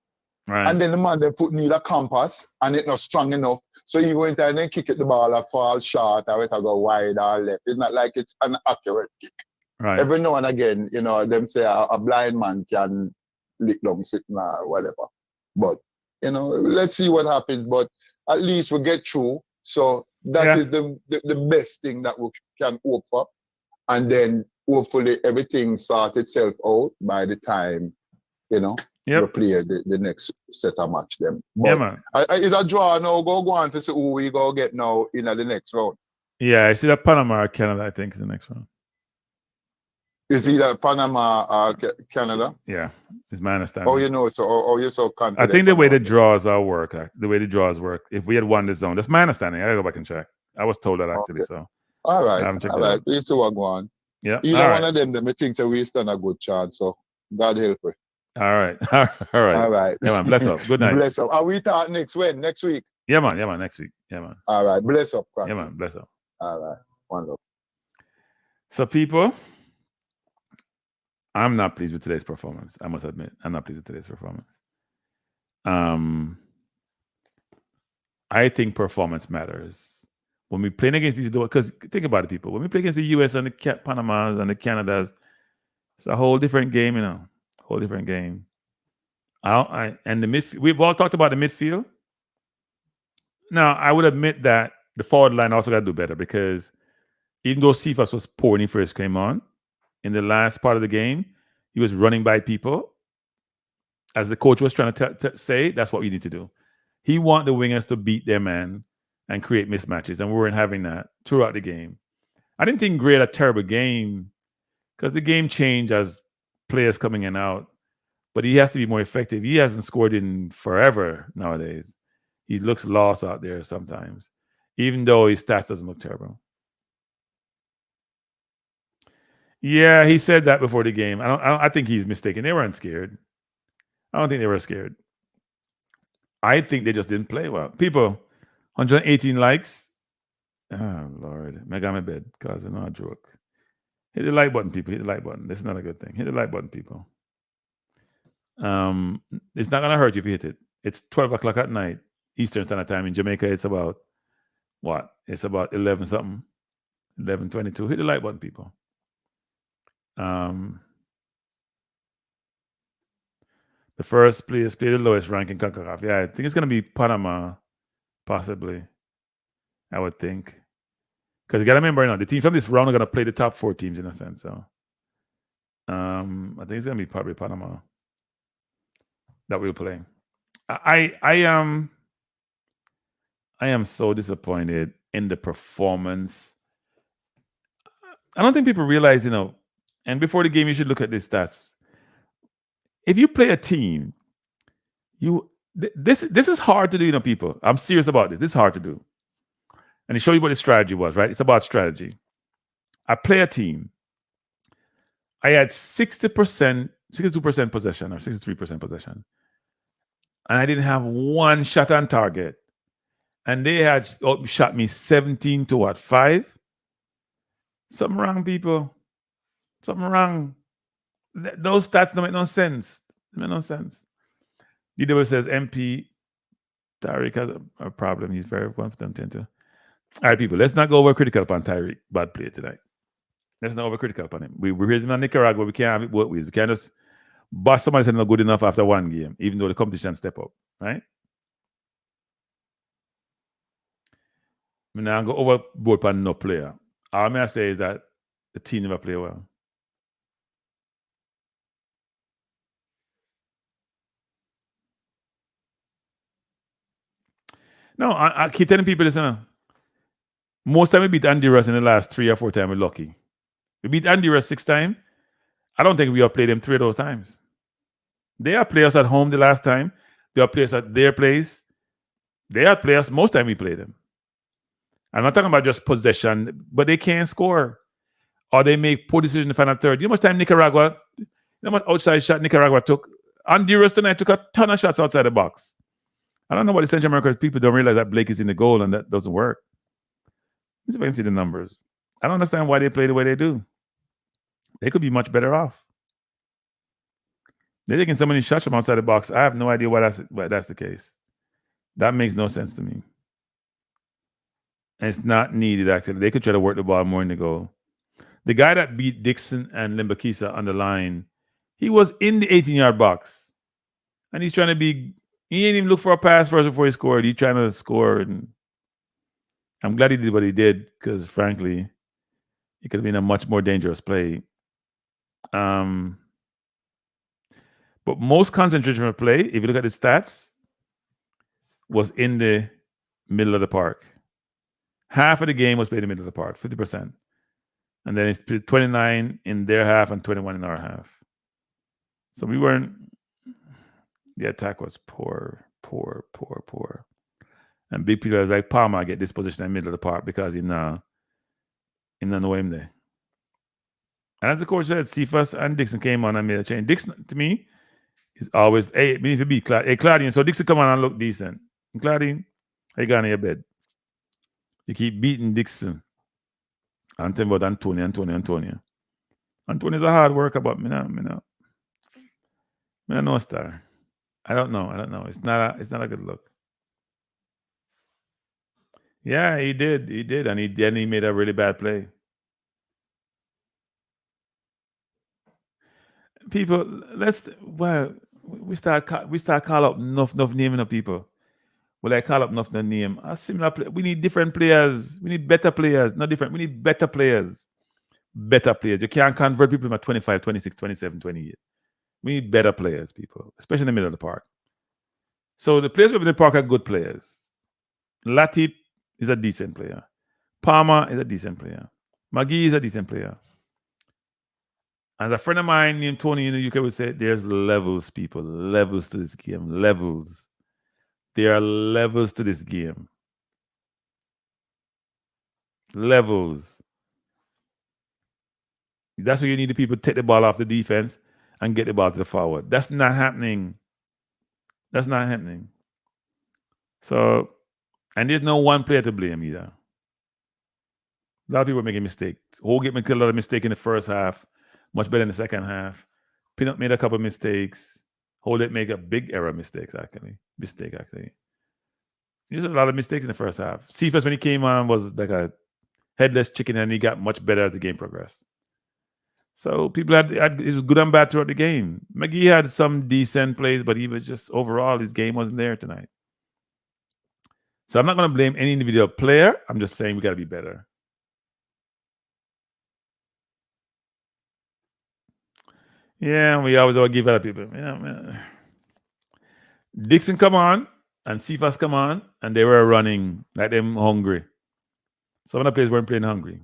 Right. And then the man they put need a compass and it's not strong enough. So you go in there and then kick it the ball or fall short or it go wide or left. It's not like it's an accurate kick. Right. Every now and again, them say a blind man can lick down sitting or whatever. But You know, let's see what happens, but at least we get through. So that is the best thing that we can hope for. And then hopefully everything sorts itself out by the time, you know, we play the next set of match them. But man. It's a draw now. Go on to see who we go get now in the next round. Yeah, I see that Panama or Canada, I think, is the next round. Is either Panama or Canada? Yeah, is my understanding. Oh, you know, so you're so confident. I think the way the draws are work, if we had won the zone, that's my understanding. I gotta go back and check. I was told that actually. So all right. These two are going. Yeah. Either one of them I think that we stand a good chance. So God help me. All right. All right. Yeah, man. Bless up. Good night. Bless up. Are we talk next week? Yeah, man. Next week. Yeah, man. All right. Bless up. Yeah, man. Bless up. All right. One love. So, people, I'm not pleased with today's performance. I must admit, I'm not pleased with today's performance. I think performance matters. When we play against these, because think about it, people. When we play against the US and the Panamas and the Canadas, it's a whole different game, you know. Whole different game. And the midfield, we've all talked about the midfield. Now, I would admit that the forward line also got to do better because even though Cephas was poor when he first came on, in the last part of the game, he was running by people. As the coach was trying to say, that's what we need to do. He wanted the wingers to beat their man and create mismatches, and we weren't having that throughout the game. I didn't think Gray had a terrible game because the game changed as players coming in and out, but he has to be more effective. He hasn't scored in forever nowadays. He looks lost out there sometimes, even though his stats doesn't look terrible. Yeah, he said that before the game. I think he's mistaken. They weren't scared. I don't think they were scared. I think they just didn't play well. People, 118 likes. Oh, Lord. I got my bed because it's not a joke. Hit the like button, people. Hit the like button. That's not a good thing. Hit the like button, people. It's not going to hurt you if you hit it. It's 12 o'clock at night, Eastern Standard Time. In Jamaica, it's about, what? It's about 11 something. 11:22. Hit the like button, people. The first players play the lowest rank in Concacaf. Yeah, I think it's going to be Panama, possibly. I would think. Because you got to remember, the team from this round are going to play the top 4 teams in a sense. So, I think it's going to be probably Panama that we'll play. I am so disappointed in the performance. I don't think people realize, and before the game, you should look at these stats. If you play a team, this is hard to do, people. I'm serious about this. This is hard to do. And to show you what the strategy was, right? It's about strategy. I play a team. I had 60%, 62% possession or 63% possession. And I didn't have one shot on target. And they had shot me 17 to what, 5? Something wrong, people. Something wrong. Those stats don't make no sense. They make no sense. DW says MP Tyreek has a problem. He's very 1 for them 10 to. All right, people, let's not go overcritical upon Tyreek. Bad play tonight. Let's not overcritical upon him. We raised him on Nicaragua. We can't have it both ways. We can't just bust somebody saying not good enough after one game, even though the competition step up, right? I now go overboard upon no player. All I'm going to say is that the team never play well. No, I keep telling people this. Most time we beat Honduras in the last 3 or 4 times, we're lucky. We beat Honduras 6 times. I don't think we have played them 3 of those times. They are players at home the last time. They are players at their place. They are players most time we play them. I'm not talking about just possession, but they can't score. Or they make poor decisions in the final third. You know how much time Nicaragua, you know how much outside shot Nicaragua took? Honduras tonight took a ton of shots outside the box. I don't know what the Central American people don't realize that Blake is in the goal and that doesn't work. Let's see if I can see the numbers. I don't understand why they play the way they do. They could be much better off. They're taking so many shots from outside the box. I have no idea why that's the case. That makes no sense to me. And it's not needed, actually. They could try to work the ball more in the goal. The guy that beat Dixon and Limbakisa on the line, he was in the 18-yard box. And he's trying to be He didn't even look for a pass first before he scored. He trying to score, and I'm glad he did what he did because, frankly, it could have been a much more dangerous play. But most concentration of play, if you look at the stats, was in the middle of the park. Half of the game was played in the middle of the park, 50%. And then it's 29 in their half and 21 in our half. So we weren't, the attack was poor. And big players like Palmer get this position in the middle of the park because he not know him there. And as the coach said, Cephas and Dixon came on and made a change. Dixon, to me, is always, hey, we need to beat Claudine. Hey, Claudine, so Dixon come on and look decent. And Claudine, how you got in your bed? You keep beating Dixon. I'm talking about Antonio. Antonio's a hard worker, but me no star. I don't know. It's not a good look. Yeah, he did, and he made a really bad play. People, we start call up enough naming of people. Well, I call up enough name. A similar play. We need different players. We need better players. Not different. We need better players. Better players. You can't convert people at 25, 26, 27, 28. We need better players, people, especially in the middle of the park. So the players within the park are good players. Latip is a decent player. Palmer is a decent player. McGee is a decent player. As a friend of mine named Tony in the UK would say, there's levels, people. Levels to this game. Levels. There are levels to this game. Levels. That's where you need the people to take the ball off the defense and get the ball to the forward. That's not happening. So, and there's no one player to blame either. A lot of people are making mistakes. Holgate made a lot of mistakes in the first half, much better in the second half. Pinnock made a couple of mistakes. Holgate made a big error mistake, actually. There's a lot of mistakes in the first half. Cephas, when he came on, was like a headless chicken, and he got much better as the game progressed. So people it was good and bad throughout the game. McGee had some decent plays, but he was just overall, his game wasn't there tonight. So I'm not going to blame any individual player. I'm just saying we got to be better. Yeah, we always give other people. Dixon come on and Cephas come on, and they were running like them hungry. Some of the players weren't playing hungry.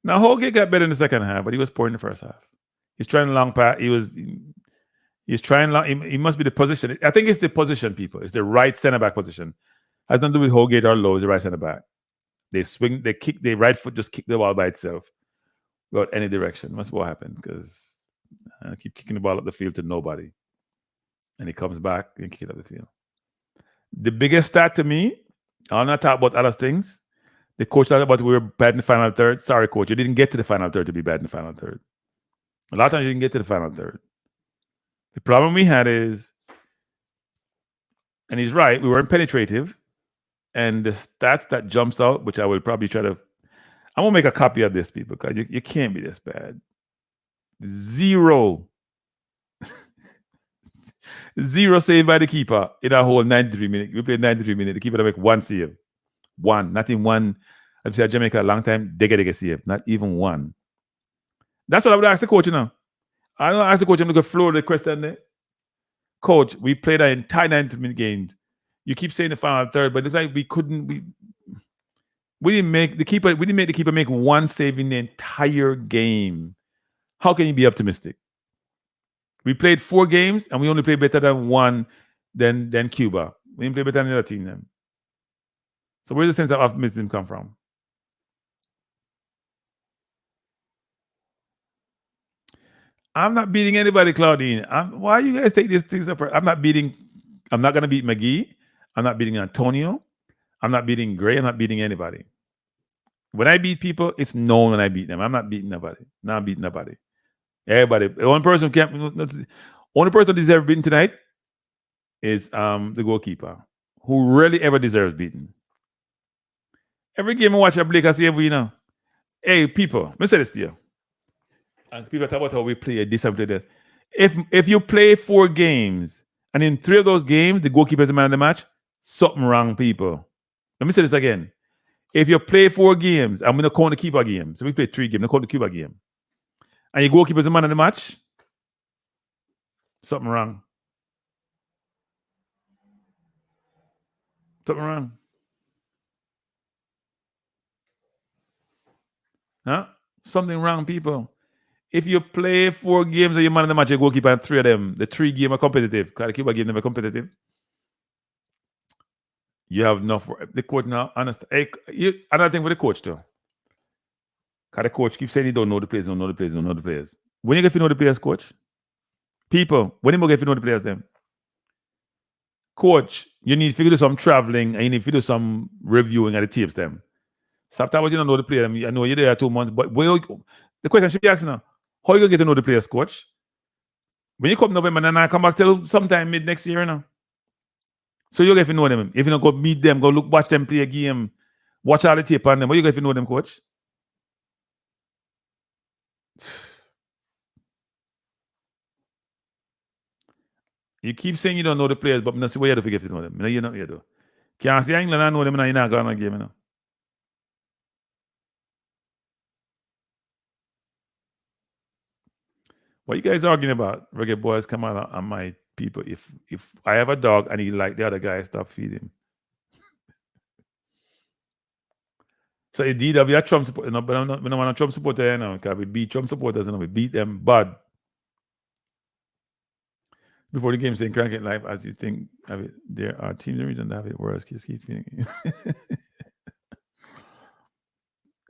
Now Holgate got better in the second half, but he was poor in the first half. He's trying long pass. He's trying long. He must be the position. I think it's the position, people. It's the right center back position. Has nothing to do with Holgate or Lowe. It's the right center back. They swing. They kick. Their right foot just kick the ball by itself without any direction. That's what happened, because I keep kicking the ball up the field to nobody, and he comes back and kick it up the field. The biggest stat to me, I'll not talk about other things. The coach talked about we were bad in the final third. Sorry, coach, you didn't get to the final third to be bad in the final third. A lot of times you didn't get to the final third. The problem we had is, and he's right, we weren't penetrative. And the stats that jumps out, which I will probably try to, I'm going to make a copy of this, people, because you can't be this bad. 0 save by the keeper in a whole 93 minutes. We played 93 minutes. The keeper to make one save. One. Not in one. I've seen Jamaica a long time. They get save. Not even one. That's what I would ask the coach now. I don't ask the coach. I'm looking to floor the question there. Coach, we played an entire 90-minute game. You keep saying the final third, but it's like we didn't make the keeper make one save in the entire game. How can you be optimistic? We played 4 games and we only played better than one than Cuba. We didn't play better than the other team then. So where's the sense of optimism come from? I'm not beating anybody, Claudine. Why you guys take these things up? I'm not going to beat McGee. I'm not beating Antonio. I'm not beating Gray. I'm not beating anybody. When I beat people, it's known when I beat them. I'm not beating nobody. Not beating nobody. Everybody. The only person who deserves beating tonight is the goalkeeper, who rarely ever deserves beating. Every game I watch, I Blake, I see every, Hey, people, let me say this to you. And people talk about how we play this and play that. If you play 4 games And in 3 of those games, the goalkeeper is the man of the match. Something wrong, people. Let me say this again. If you play 4 games, I'm going to count the keeper game. So we play 3 games, I'm going to count the keeper game. And your goalkeeper is the man of the match. Something wrong. Something wrong. Huh? Something wrong, people. If you play 4 games and you're man of the match, your goalkeeper and 3 of them, the 3 games are competitive. Because the keeper game never competitive. You have enough for the coach now. Understand? Hey, another thing for the coach too. Because the coach keeps saying he don't know the players, don't know the players, don't know the players. When you get to know the players, coach? People, when you get to know the players, them? Coach, you need to do some traveling and you need to do some reviewing of the tapes, them. So after what you don't know the player, I know you're there 2 months, but the question should be asking now, how you going to get to know the players, coach? When you come November and I come back till sometime mid next year now. So you get to know them. If you don't go meet them, go watch them play a game, watch all the tape on them, how you get to know them, coach? You keep saying you don't know the players, but not see what you have to get to know them. You know you do. Can't say England I know them and you're not going on a game, you know. What you guys arguing about? Reggae boys come out on my people. If I have a dog and he like the other guy, stop feeding him. So indeed, we are Trump supporters, but I'm not a Trump supporter now. Because we beat Trump supporters and we beat them bad. Before the game saying Kranky life, as you think, there are teams in the region that have it worse. Just keep feeling.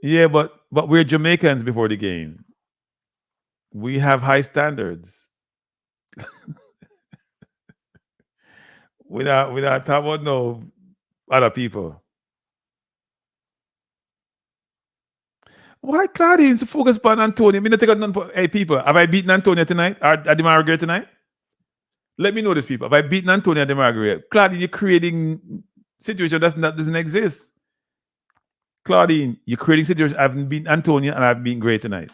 Yeah, but we're Jamaicans before the game. We have high standards. Without talking about no other people. Why Claudine's focus on Antonio? I mean, take out none. Hey, people, have I beaten Antonio tonight? At the Margaret tonight? Let me know this, people. Have I beaten Antonio at the Margaret? Claudine, you're creating situation that doesn't exist. Claudine, you're creating situation. I haven't beaten Antonio and I've been great tonight.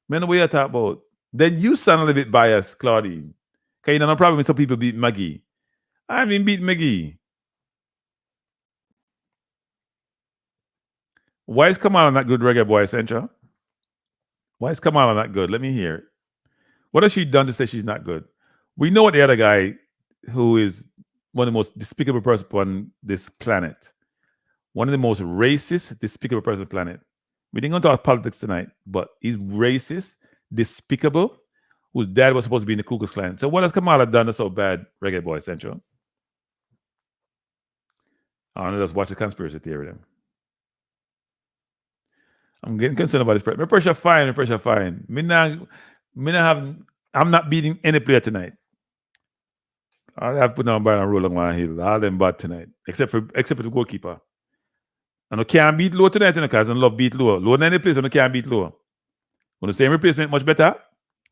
Man, the way you talk about. Then you sound a little bit biased, Claudine. Because you don't have no problem with some people beat Maggie. I haven't beat Maggie. Why is Kamala not good, Reggae Boy Central? Why is Kamala not good? Let me hear it. What has she done to say she's not good? We know what the other guy, who is one of the most despicable person on this planet, one of the most racist, despicable person on the planet. We didn't go to talk politics tonight, but he's racist, despicable, whose dad was supposed to be in the Ku Klux Klan. So what has Kamala done that's so bad, Reggae Boy Central? I don't know, just watch the conspiracy theory then. I'm getting concerned about this pressure. My pressure fine, my pressure fine. I'm not beating any player tonight. I have put on bar and roll on one hill. All them bad tonight. Except for the goalkeeper. And I can't beat low tonight because I love beat low. Low in any place and I can't beat low. When the same replacement much better.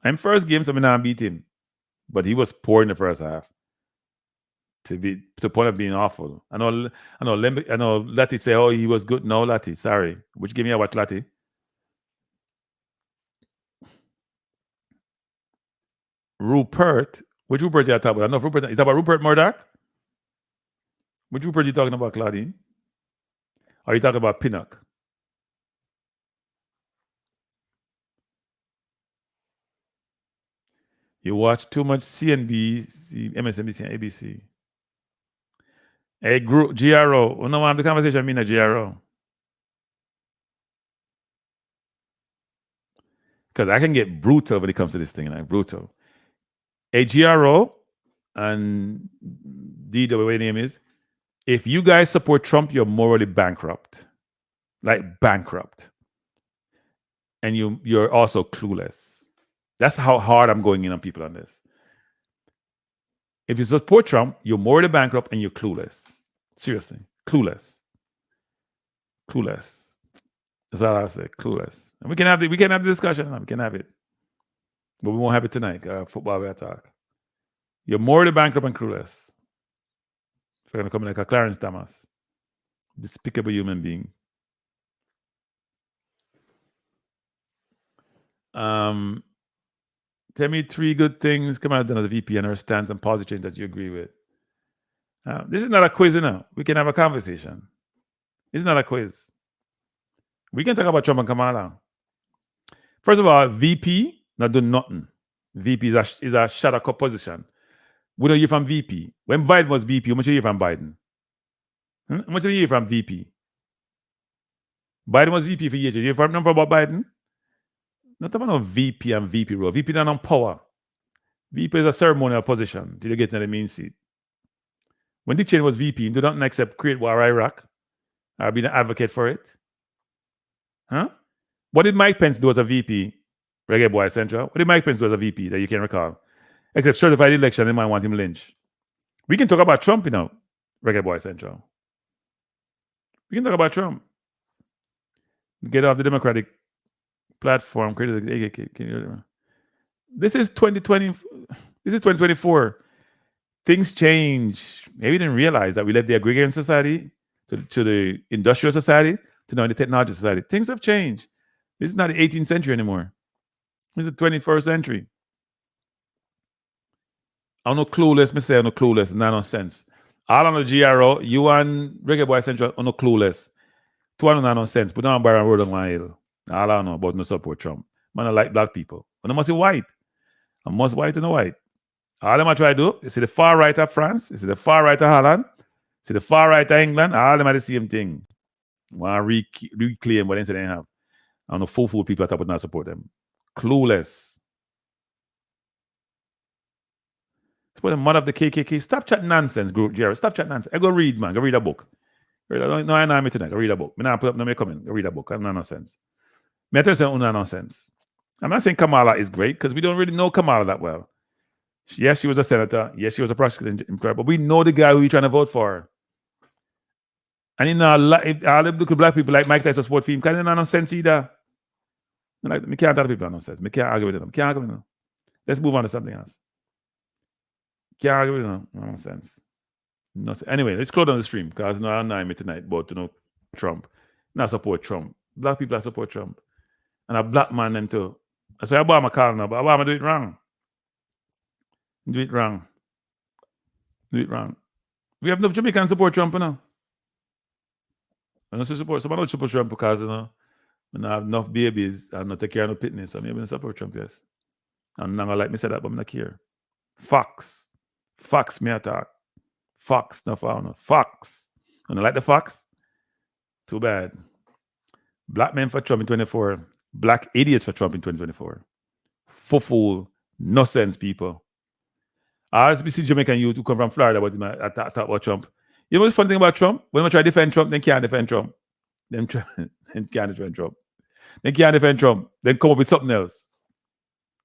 I'm first game, so I not beat him. But he was poor in the first half. To the point of being awful. I know Lati say, oh, he was good. No, Lati, sorry. Which game you watch, Lati? Rupert. Which Rupert you talking about? I know Rupert. You talking about Rupert Murdoch? Which Rupert you talking about, Claudine? Or are you talking about Pinnock? You watch too much CNBC, MSNBC, and ABC. Hey, group GRO. We don't want the conversation. I mean a GRO. Because I can get brutal when it comes to this thing, like brutal. A GRO and D, the way name is. If you guys support Trump, you're morally bankrupt. Like bankrupt. And you're also clueless. That's how hard I'm going in on people on this. If you support Trump, you're morally bankrupt and you're clueless. Seriously. Clueless. Clueless. That's all I say. Clueless. And we can have the discussion. We can have it. But we won't have it tonight. Football we talk. You're morally bankrupt and clueless. If you're gonna come in like a Clarence Thomas. Despicable human being. Tell me 3 good things come out of the VP and her stance and policy change that you agree with. This is not a quiz, We can have a conversation. This is not a quiz. We can talk about Trump and Kamala. First of all, VP not do nothing. VP is a shadow cup position. We don't hear from VP. When Biden was VP, how much you hear from Biden? How much you hear from VP? Biden was VP for years. You hear from number about Biden? Not about no VP and VP role. VP not on power. VP is a ceremonial position till you get to the main seat. When Dick Cheney was VP, he did not accept create war Iraq. I've been an advocate for it. Huh? What did Mike Pence do as a VP? Reggae Boy Central. What did Mike Pence do as a VP that you can recall? Except certified election, they might want him lynched. We can talk about Trump, Reggae Boy Central. We can talk about Trump. Get off the Democratic platform. This is 2020. This is 2024. Things change. Maybe you didn't realize that we left the agrarian society to the industrial society to now the technology society. Things have changed. This is not the 18th century anymore. This is the 21st century. I'm no clueless. Me say I'm no clueless. Nonsense. All on the GRO, you and Reggae Boy Central are no clueless. 200 nonsense. But now I'm Byron Road on my hill. All I know about no support Trump. Man, I like black people. But I must be white. I must white and white. All them I try to do, you see the far right of France, you see the far right of Holland, you see the far right of England, all them are the same thing. Want to reclaim what they say they have. I know fool people that would not support them. Clueless. Support the mother of the KKK. Stop chatting nonsense, group, Jared. Stop chatting nonsense. I go read, man. Go read a book. No, I know me tonight. Go read a book. Me now put up, no me coming. Go read a book. I'm not nonsense. Me I tell you something nonsense. I'm not saying Kamala is great because we don't really know Kamala that well. Yes, she was a senator. Yes, she was a prosecutor, but we know the guy who you're trying to vote for. And all the black people like Mike Tyson support for him because they're not nonsense either. Like, me can't tell people nonsense. Me can't argue with them. Can't argue with them. Let's move on to something else. Can't argue with them. Nonsense. Anyway, let's close down the stream because no, I'm not me tonight, but Trump. Not support Trump. Black people support Trump. And a black man them too. That's why Obama calling now, but Obama do it wrong. Do it wrong. Do it wrong. We have enough Jamaicans support Trump now. I don't support someone don't support Trump because when I have enough babies and not take care of no pitness. So I'm able to support Trump, yes. I'm not gonna like me say that, but I'm not care. Fox. Fox me attack. Fox, no found. Fox. And I like the Fox? Too bad. Black men for Trump in 2024. Black idiots for Trump in 2024. Fool. No sense, people. I always see Jamaican youth who come from Florida but talk about Trump. You know what's the funny thing about Trump? When we try to defend Trump, they can't defend Trump. They can't defend Trump. They can't defend Trump. Then come up with something else.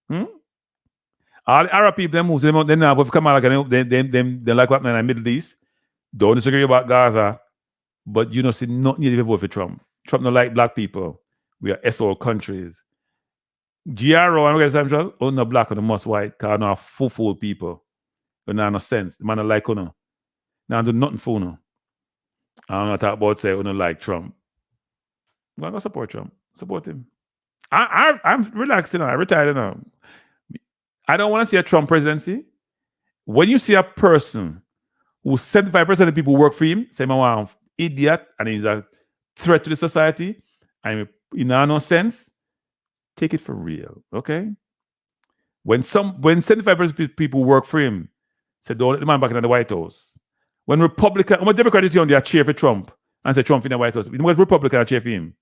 All the Arab people, them Muslims, they now have come out like they like what in the Middle East. Don't disagree about Gaza, but you know, see, not need to vote for Trump. Trump don't like black people. We are SO countries. GRO and Central, no black and most white, because no fool people. But now no sense. The man don't like uno. Now do nothing for uno. I'm not talking about say uno like Trump. I'm gonna support Trump. Support him. I'm relaxing now. I retired now. I don't want to see a Trump presidency. When you see a person who 75% of the people work for him, say, "Man, I'm idiot," and he's a threat to the society, and no sense, take it for real, okay? When 75% of people work for him, say, "Don't let the man back in the White House." When Democrats on there cheer for Trump and say Trump in the White House, you know what Republican cheer for him?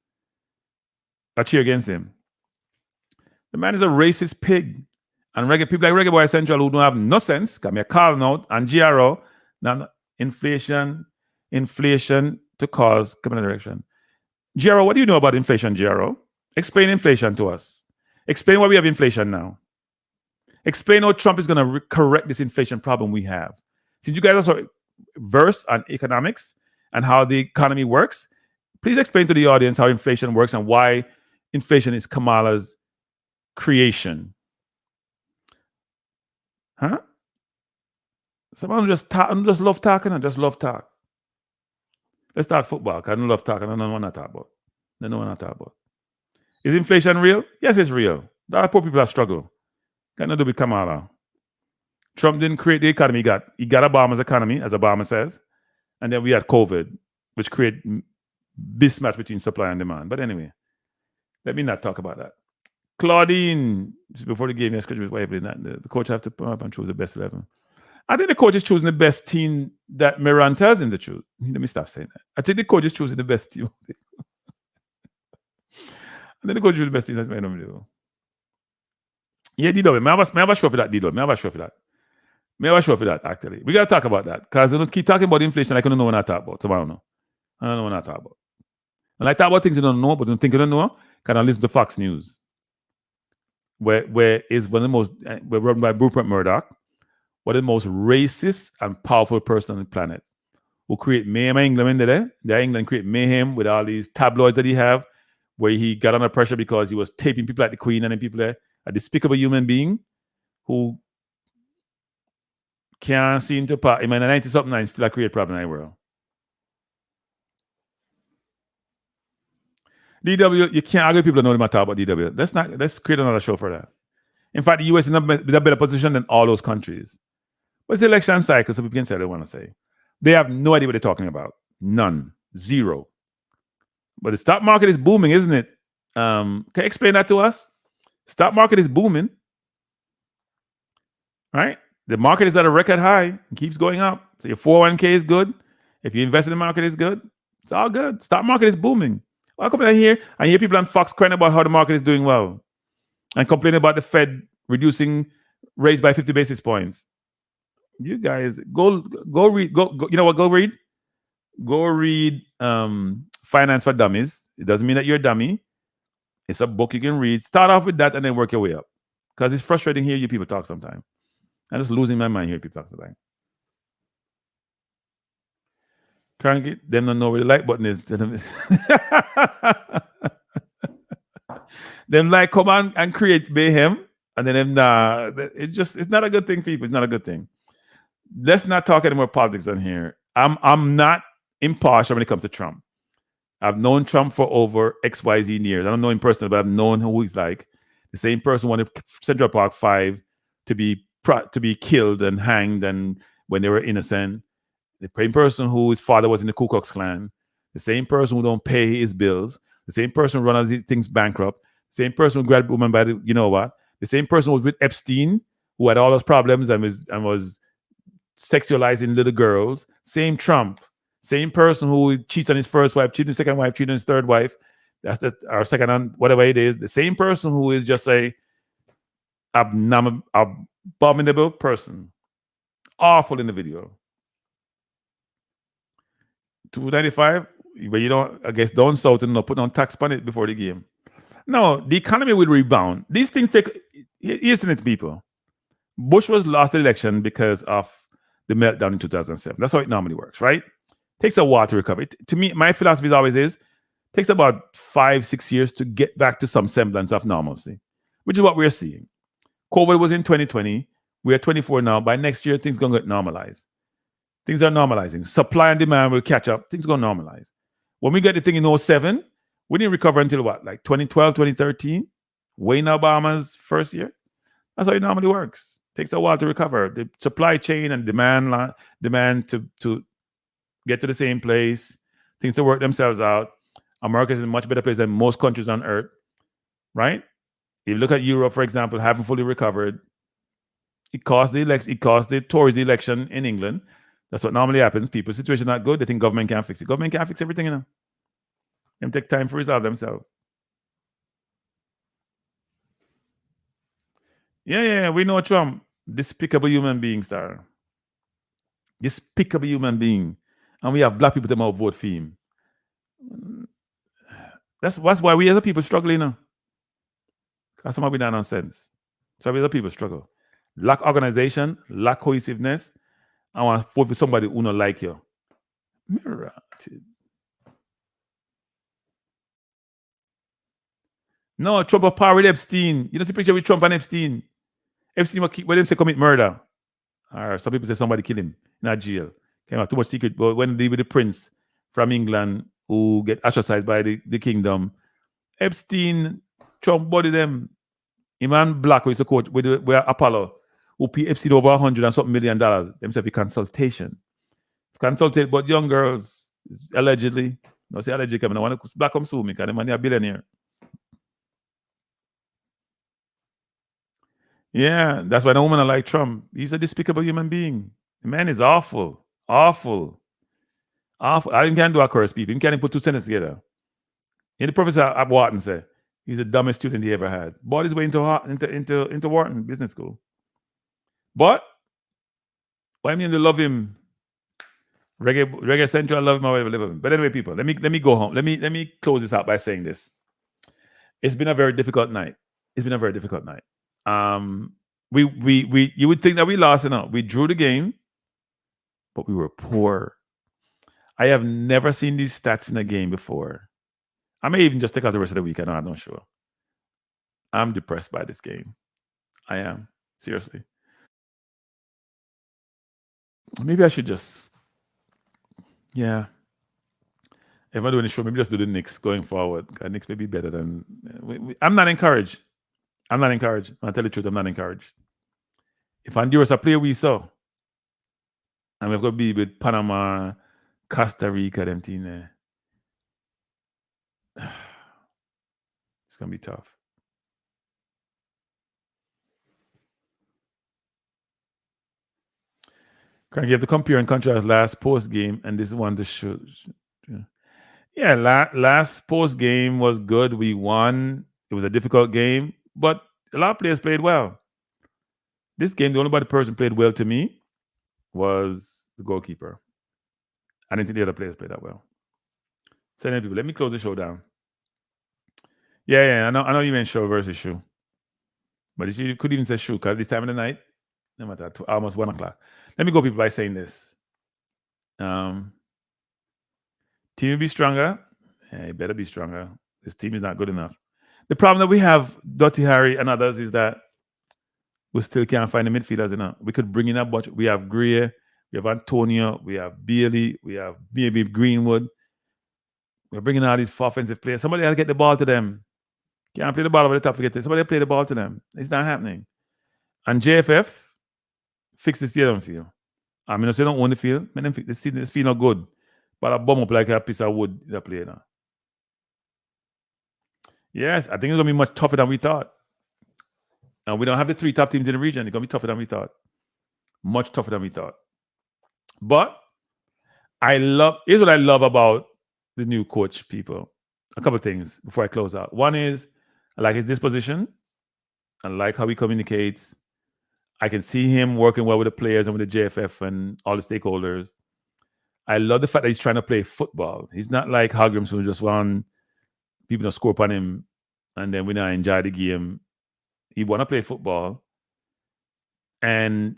I cheer against him. The man is a racist pig. And people like Reggae Boy Central who don't have no sense, can be calling out and GRO, now inflation to cause coming direction. GRO, what do you know about inflation, GRO? Explain inflation to us. Explain why we have inflation now. Explain how Trump is going to correct this inflation problem we have. Since you guys are so versed on economics and how the economy works, please explain to the audience how inflation works and why inflation is Kamala's creation. Huh? Someone just love talking and just love talk. Let's talk football. I don't love talking. I don't want to talk about. I don't want to talk about. Is inflation real? Yes, it's real. There are poor people that struggle. Got nothing to do with Kamala. Trump didn't create the economy he got Obama's economy, as Obama says, and then we had COVID, which created mismatch between supply and demand. But anyway, let me not talk about that. Claudine, before the game, the coach have to put up and choose the best 11. I think the coach is choosing the best team that Miran tells him to choose. Let me stop saying that. I think the coach is choosing the best team. I think the coach is choosing the best team that Miran do. Yeah, DW. May I have a show for that, DW? May I have a show for that? May I have a show for that, actually? We got to talk about that. Because we don't keep talking about inflation like I don't know what I talk about. Tomorrow, no. I don't know what I talk about. And I talk about things you don't know, but don't think you don't know, can I listen to Fox News? Where is one of the most, we're run by Rupert Murdoch, one of the most racist and powerful person on the planet, who create mayhem in England today. England create mayhem with all these tabloids that he have, where he got under pressure because he was taping people like the Queen and then people there, a despicable human being who can't seem to part. In 90-something and still create problem in the world. DW, you can't argue people don't know talk about DW. Let's create another show for that. In fact, the US is in a better position than all those countries. But it's election cycle, so people can say what they want to say. They have no idea what they're talking about. None. Zero. But the stock market is booming, isn't it? Can you explain that to us? Stock market is booming. Right? The market is at a record high. It keeps going up. So your 401k is good. If you invest in the market, it's good. It's all good. Stock market is booming. I'll come down here and hear people on Fox crying about how the market is doing well and complaining about the Fed reducing rates by 50 basis points. You guys go read. Go. You know what? Go read. Go read Finance for Dummies. It doesn't mean that you're a dummy. It's a book you can read. Start off with that and then work your way up. Because it's frustrating hearing you people talk sometimes. I'm just losing my mind hearing people talk sometimes. Kranky, them don't know where the like button is. Them like come on and create mayhem, and then them it's not a good thing, people. It's not a good thing. Let's not talk any more politics on here. I'm not impartial when it comes to Trump. I've known Trump for over XYZ years. I don't know him personally, but I've known who he's like. The same person wanted Central Park 5 to be killed and hanged, and when they were innocent. The same person whose father was in the Ku Klux Klan, the same person who don't pay his bills, the same person who runs these things bankrupt, the same person who grabbed women by the, you know what, the same person who was with Epstein, who had all those problems and was sexualizing little girls, same Trump, same person who cheats on his first wife, cheating on his second wife, cheating on his third wife, our second on whatever it is, the same person who is just a abominable person, awful individual. 295, but you don't, I guess, down south and not put on tax on it before the game. No, the economy will rebound. These things take, isn't it, people? Bush was lost the election because of the meltdown in 2007. That's how it normally works, right? Takes a while to recover. To me, my philosophy always is, takes about 5-6 years to get back to some semblance of normalcy, which is what we're seeing. COVID was in 2020. We're 24 now. By next year, things are going to get normalized. Things are normalizing. Supply and demand will catch up. Things are going to normalize. When we get the thing in 2007, we didn't recover until what? Like 2012, 2013? Wayne Obama's first year? That's how it normally works. Takes a while to recover. The supply chain and demand to get to the same place. Things to work themselves out. America is in a much better place than most countries on earth. Right? If you look at Europe, for example, haven't fully recovered. It cost the Tories the election in England. That's what normally happens. People's situation not good. They think government can't fix it. Government can't fix everything, you know. Them take time to resolve themselves. Yeah. We know Trump. Despicable human being, star. Despicable human being. And we have black people that might vote for him. That's why we as a people struggle, you know. Because some of it nonsense. So we as a people struggle. Lack organization, lack cohesiveness. I want to vote for somebody who don't like you. No, Trump a power with Epstein. You don't see picture with Trump and Epstein. Epstein when them say commit murder. Or some people say somebody kill him in a jail. Came out too much secret. But when they with the prince from England who get ostracized by the kingdom, Epstein, Trump body them. Iman Black, who is a coach, with Apollo, who exceed over $100 and something $1 million. Themselves a consultation. Consultate about young girls, allegedly. No, say allegedly, I want to black come sue me because the man is a billionaire. Yeah, that's why the woman I like Trump. He's a despicable human being. The man is awful. Awful. Awful. I can't do a curse people. You can't even put two sentences together. And the professor at Wharton said he's the dumbest student he ever had. Bought his way into Wharton Business School. But why I mean to love him? Reggae Central, I love him, I love him. But anyway, people, let me go home. Let me close this out by saying this. It's been a very difficult night. It's been a very difficult night. You would think that we lost enough. We drew the game, but we were poor. I have never seen these stats in a game before. I may even just take out the rest of the week. I'm not sure. I'm depressed by this game. I am. Seriously. Maybe I should just, yeah. If I'm doing the show, maybe just do the Knicks going forward. Knicks may be better than. I'm not encouraged. I'm not encouraged. I'll tell you the truth, I'm not encouraged. If Honduras a player we saw, and we're going to be with Panama, Costa Rica, them team there. It's going to be tough. Kranky, you have to compare and contrast last post game and this one to show. Yeah, last post game was good. We won. It was a difficult game, but a lot of players played well. This game, the only person played well to me was the goalkeeper. I didn't think the other players played that well. So anyway, people, let me close the show down. Yeah, I know you meant show versus shoe. But you could even say shoe, because this time of the night, no matter, almost 1 o'clock. Let me go, people, by saying this. Team will be stronger. Yeah, it better be stronger. This team is not good enough. The problem that we have, Dottie Harry and others, is that we still can't find the midfielders enough. We could bring in a bunch. We have Gray, we have Antonio, we have Bailey, we have maybe Greenwood. We're bringing all these offensive players. Somebody got to get the ball to them. Can't play the ball over the top. Forget it. Somebody play the ball to them. It's not happening. And JFF fix the stadium field. I mean, if they don't own the field, man, this field not good. But I bomb up like a piece of wood that play now. Yes, I think it's going to be much tougher than we thought. And we don't have the 3 top teams in the region. It's going to be tougher than we thought. Much tougher than we thought. But here's what I love about the new coach, people. A couple of things before I close out. One is, I like his disposition. I like how he communicates. I can see him working well with the players and with the JFF and all the stakeholders. I love the fact that he's trying to play football. He's not like Hagrims, who just want people to score upon him and then we not enjoy the game. He want to play football. And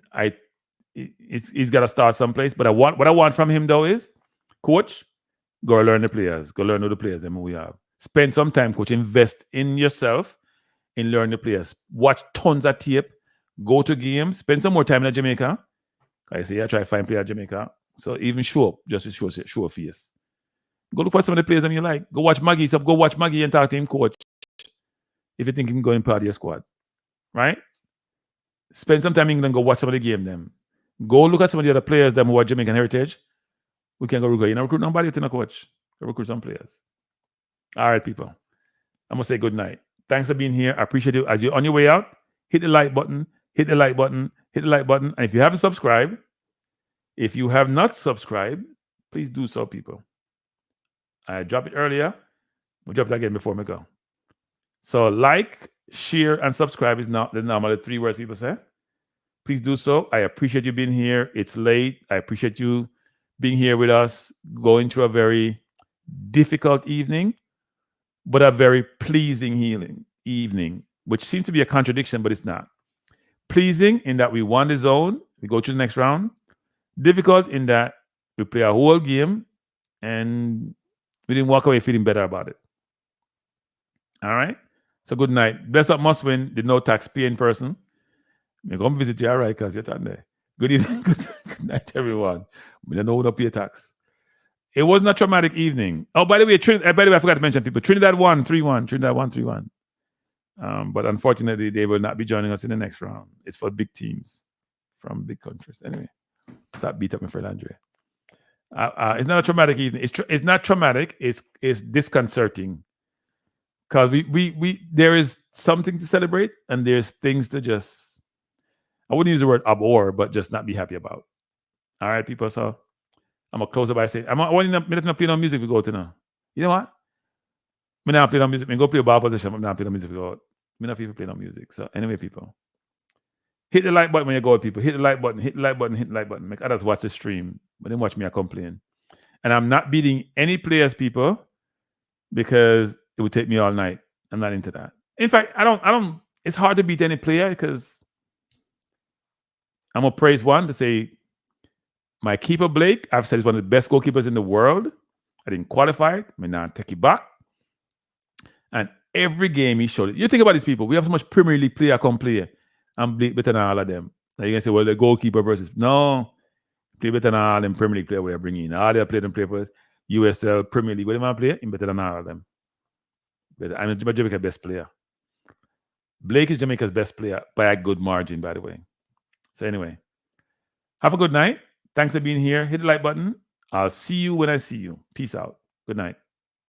he's got to start someplace. But what I want from him, though, is, coach, go learn the players. Go learn who the players that we have. Spend some time, coach. Invest in yourself and learn the players. Watch tons of tape. Go to games. Spend some more time in Jamaica. I say, I try to find players in Jamaica. So even show up, just to show a face. Go look for some of the players that you like. Go watch Maggie. So go watch Maggie and talk to him, coach. If you think he can go in part of your squad. Right? Spend some time in England. Go watch some of the game them. Go look at some of the other players that who are Jamaican heritage. We can go recruit. You know, recruit nobody to coach. Go recruit some players. All right, people. I'm going to say good night. Thanks for being here. I appreciate you. As you're on your way out, hit the like button. Hit the like button. Hit the like button. And if you haven't subscribed, if you have not subscribed, please do so, people. I dropped it earlier. We'll drop it again before we go. So like, share, and subscribe is not the normal 3 words people say. Please do so. I appreciate you being here. It's late. I appreciate you being here with us, going through a very difficult evening, but a very pleasing evening, which seems to be a contradiction, but it's not. Pleasing in that we won the zone. We go to the next round. Difficult in that we play a whole game and we didn't walk away feeling better about it. All right? So good night. Bless up must win, the no tax paying person. You come visit you, all right, because you're done there. Good evening. Good night, everyone. We don't know who don't pay tax. It wasn't a traumatic evening. Oh, by the way, I forgot to mention people. Trinidad won 3-1. Trinidad won 3-1. But unfortunately, they will not be joining us in the next round. It's for big teams from big countries. Anyway, stop beat up my friend Andre. It's not a traumatic evening. It's not traumatic. It's disconcerting because we there is something to celebrate and there's things to just, I wouldn't use the word abhor, but just not be happy about. All right, people. So I'm gonna close it by saying I'm not playing on music. We go to now. You know what? I'm not playing on music. I go play a ball position. I'm not playing on music. We go. I'm not people playing on music. So anyway, people, hit the like button when you go, people. Hit the like button. Hit the like button. Hit the like button. Make others watch the stream, but then watch me. I complain. And I'm not beating any players, people, because it would take me all night. I'm not into that. In fact, I don't. It's hard to beat any player because I'm gonna praise one to say my keeper Blake. I've said he's one of the best goalkeepers in the world. I didn't qualify. I now take it back. And every game he showed it. You think about these people. We have so much Premier League player come play, and Blake better than all of them. Now you can say, well, the goalkeeper versus no. Play better than all them Premier League players we are bringing in. All they play them play for USL, Premier League. What do you want to play? Him better than all of them. But I'm Jamaica's best player. Blake is Jamaica's best player by a good margin, by the way. So anyway, have a good night. Thanks for being here. Hit the like button. I'll see you when I see you. Peace out. Good night.